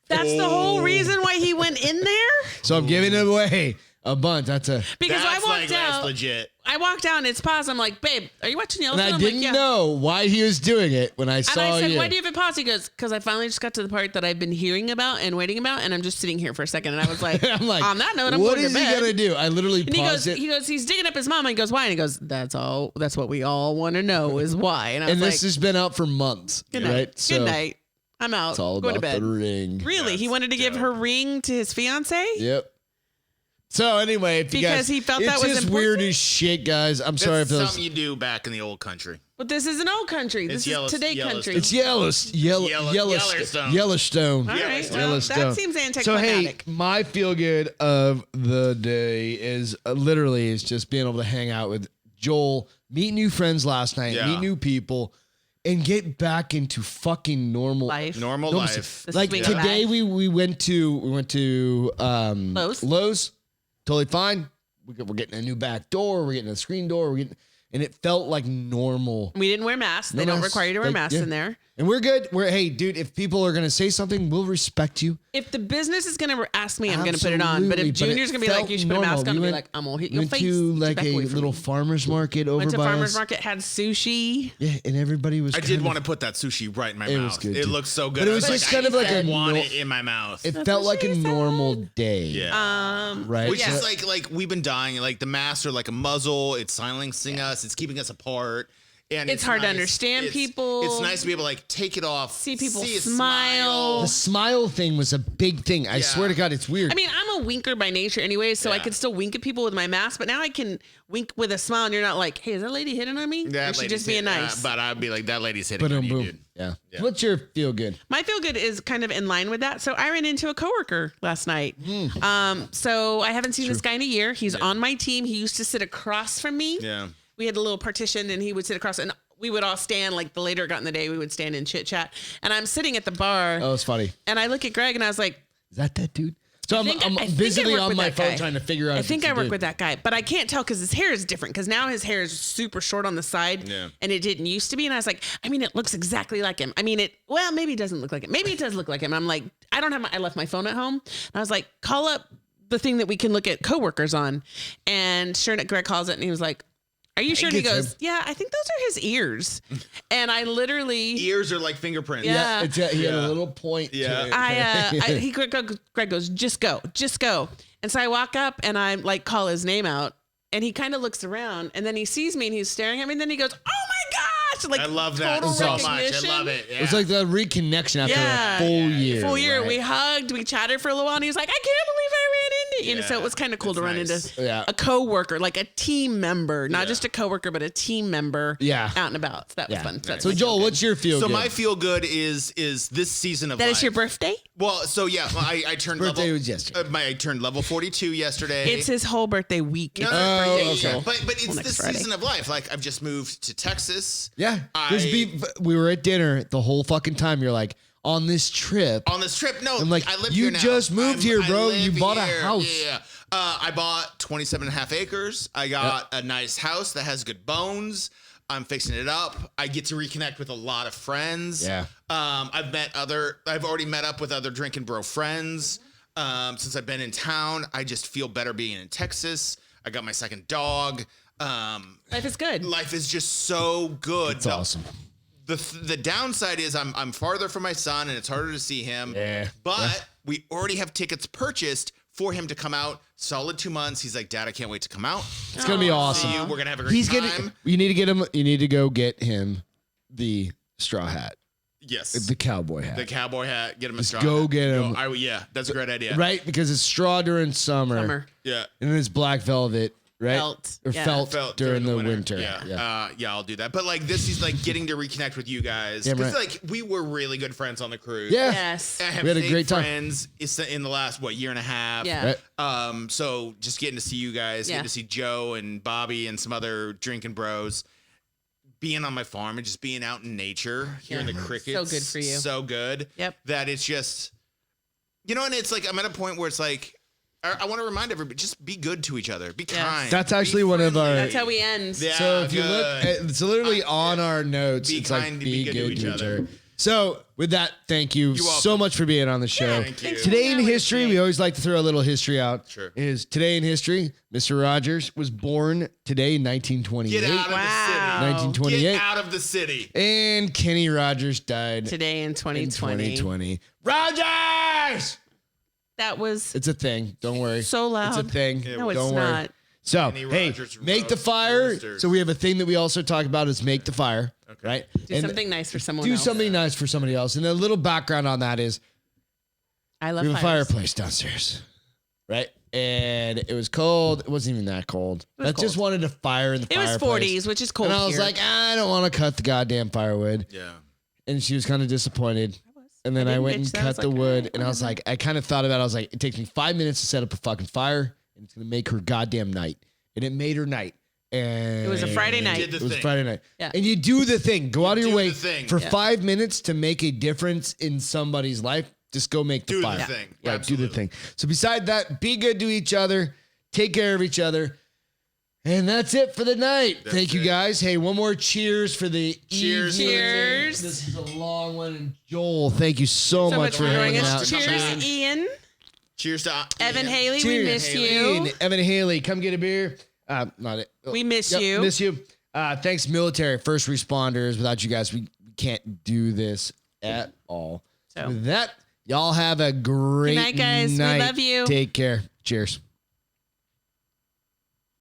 That's the whole reason why he went in there. So I'm giving it away a bunch. Because I walked out. That's legit. I walked out and it's paused. I'm like, babe, are you watching Yellowstone? And I didn't know why he was doing it when I saw you. And I said, why do you have it paused? He goes, because I finally just got to the part that I've been hearing about and waiting about, and I'm just sitting here for a second. And I was like, on that note, I'm going to bed. What is he going to do? I literally paused it. He goes, he's digging up his mom. And he goes, why? And he goes, that's what we all want to know is why. And I was this has been out for months. Good night. Right? Good night. I'm out. It's all going about to bed. The ring. Really? He wanted to give her ring to his fiance? Yep. So anyway, because he felt that was important. It's just weird as shit, guys. I'm sorry if something you do back in the old country. But this is an old country. This is today country. It's Yellowstone. All right. Yellowstone. That seems anticlimactic. So hey, my feel good of the day is literally just being able to hang out with Joel, meet new friends last night, meet new people. and get back into fucking normal life. Normal life. Like today, we went to Lowe's. Totally fine. We're getting a new back door. We're getting a screen door. And it felt like normal. We didn't wear masks. They don't require you to wear masks in there. And we're good. Hey, dude, if people are going to say something, we'll respect you. If the business is going to ask me, I'm going to put it on. But if Junior's going to be like, you should put a mask on, I'll be like, I'm going to hit your face. Went to like a little farmer's market over by us. Went to farmer's market, had sushi. Yeah, and everybody was I did want to put that sushi right in my mouth. Was good, it too. looked so good. But it was just kind of like I want it in my mouth. It felt like a normal day. Yeah. Right? Which is like we've been dying. Like the masks are like a muzzle. It's silencing us. It's keeping us apart. And it's hard to understand people. It's nice to be able to like take it off, see people smile. The smile thing was a big thing. I swear to God, it's weird. I mean, I'm a winker by nature anyway, so I could still wink at people with my mask, but now I can wink with a smile and you're not like, hey, is that lady hitting on me? Or she just being nice. But I'd be like, that lady's hitting on you, dude. Yeah. What's your feel good? My feel good is kind of in line with that. So I ran into a coworker last night. So I haven't seen this guy in a year. He's on my team. He used to sit across from me. Yeah. We had a little partition and he would sit across and we would all stand, like the later it got in the day, we would stand and chit chat. And I'm sitting at the bar. Oh, it's funny. And I look at Greg and I was like, is that dude? So I'm busily on my phone trying to figure out. I think I work with that guy, but I can't tell because his hair is different. Because now his hair is super short on the side, and it didn't used to be. And I was like, I mean, it looks exactly like him. I mean, maybe it doesn't look like him. Maybe it does look like him. I'm like, I left my phone at home. And I was like, call up the thing that we can look at coworkers on. And sure enough, Greg calls it, and he was like, are you sure? And he goes, yeah, I think those are his ears. And I literally... Ears are like fingerprints. Yeah. He had a little point to it. Greg goes, just go. And so I walk up and I like call his name out and he kind of looks around and then he sees me and he's staring at me and then he goes, oh my gosh. Like, I love that so much. I love it. Yeah. It was like the reconnection after a full year. Full year. Right? We hugged, we chatted for a little while and he was like, I can't believe I ran into you. And so it was kind of cool to run into a coworker, like a team member, not just a coworker, but a team member out and about. So that was fun. So Joel, what's your feel good? So my feel good is this season of life. That is your birthday? Well, so I turned birthday was yesterday. I turned level 42 yesterday. It's his whole birthday week. No, okay. But it's this season of life. Like I've just moved to Texas. Yeah. We were at dinner the whole fucking time. You're like, on this trip. No, I'm like, I live here now. You just moved here, bro. You bought a house. Yeah. I bought 27 and a half acres. I got a nice house that has good bones. I'm fixing it up. I get to reconnect with a lot of friends. Yeah. I've already met up with other Drinkin Bro friends. Since I've been in town, I just feel better being in Texas. I got my second dog. Life is good. Life is just so good. It's awesome. The downside is I'm farther from my son and it's harder to see him. Yeah. But we already have tickets purchased for him to come out. Solid 2 months. He's like, Dad, I can't wait to come out. It's gonna be awesome. See you. We're gonna have a great time. You need to get him. You need to go get him the straw hat. Yes. The cowboy hat. The cowboy hat. Get him a straw. Go hat. get him. Yeah, that's a great idea. Right, because it's straw during summer. Yeah. And then it's black velvet. Right? Felt during the winter. Yeah. I'll do that. But like this is like getting to reconnect with you guys. Because like we were really good friends on the cruise. Yeah. Yes. We had a great time. Friends in the last year and a half. Yeah. Right. So just getting to see you guys, getting to see Joe and Bobby and some other Drinkin Bros. Being on my farm and just being out in nature, hearing the crickets. So good for you. So good. Yep. That it's just, and it's like I'm at a point where it's like, I want to remind everybody, just be good to each other. Be kind. That's actually one of our... That's how we end. Yeah, so if you look, it's literally on our notes. It's like, be good to each other. So with that, thank you so much for being on the show. Thank you. Today in history, we always like to throw a little history out. Sure. Is today in history, Mr. Rogers was born today in 1928. Get out of the city. 1928. Get out of the city. And Kenny Rogers died today in 2020. In 2020. Rogers! That was... It's a thing. Don't worry. So loud. It's a thing. No, it's Don't worry. not. So, hey, make the fire. So we have a thing that we also talk about is make the fire, right? Do something nice for someone else. Do something nice for somebody else. And a little background on that is I love we have a fires. fireplace downstairs, right? And it was cold. It wasn't even that cold. I just wanted a fire in the fireplace. It was 40s, which is cold. And I was like, I don't want to cut the goddamn firewood. Yeah. And she was kind of disappointed. And then I went and cut the wood, and I was like, I kind of thought about it. I was like, it takes me 5 minutes to set up a fucking fire, and it's going to make her goddamn night. And it made her night. And it was a Friday night. It was Friday night. Yeah. And you do the thing. Go out of your way for Yeah. 5 minutes to make a difference in somebody's life. Just go make the fire. Do the thing. Right, Absolutely. do the thing. So beside that, be good to each other. Take care of each other. And that's it for the night. Thank you, guys. Hey, one more cheers for the Cheers. evening. Cheers. This is a long one. And Joel, thank you so much for joining hanging us. out. Cheers, Ian. Cheers to Evan Haley, Cheers. we miss you. Ian, Evan Haley, come get a beer. Not it. We miss Yep, you. Miss you. Thanks, military, first responders. Without you guys, we can't do this at all. So. With that, y'all have a great Good night, guys. We night. love you. Take care. Cheers.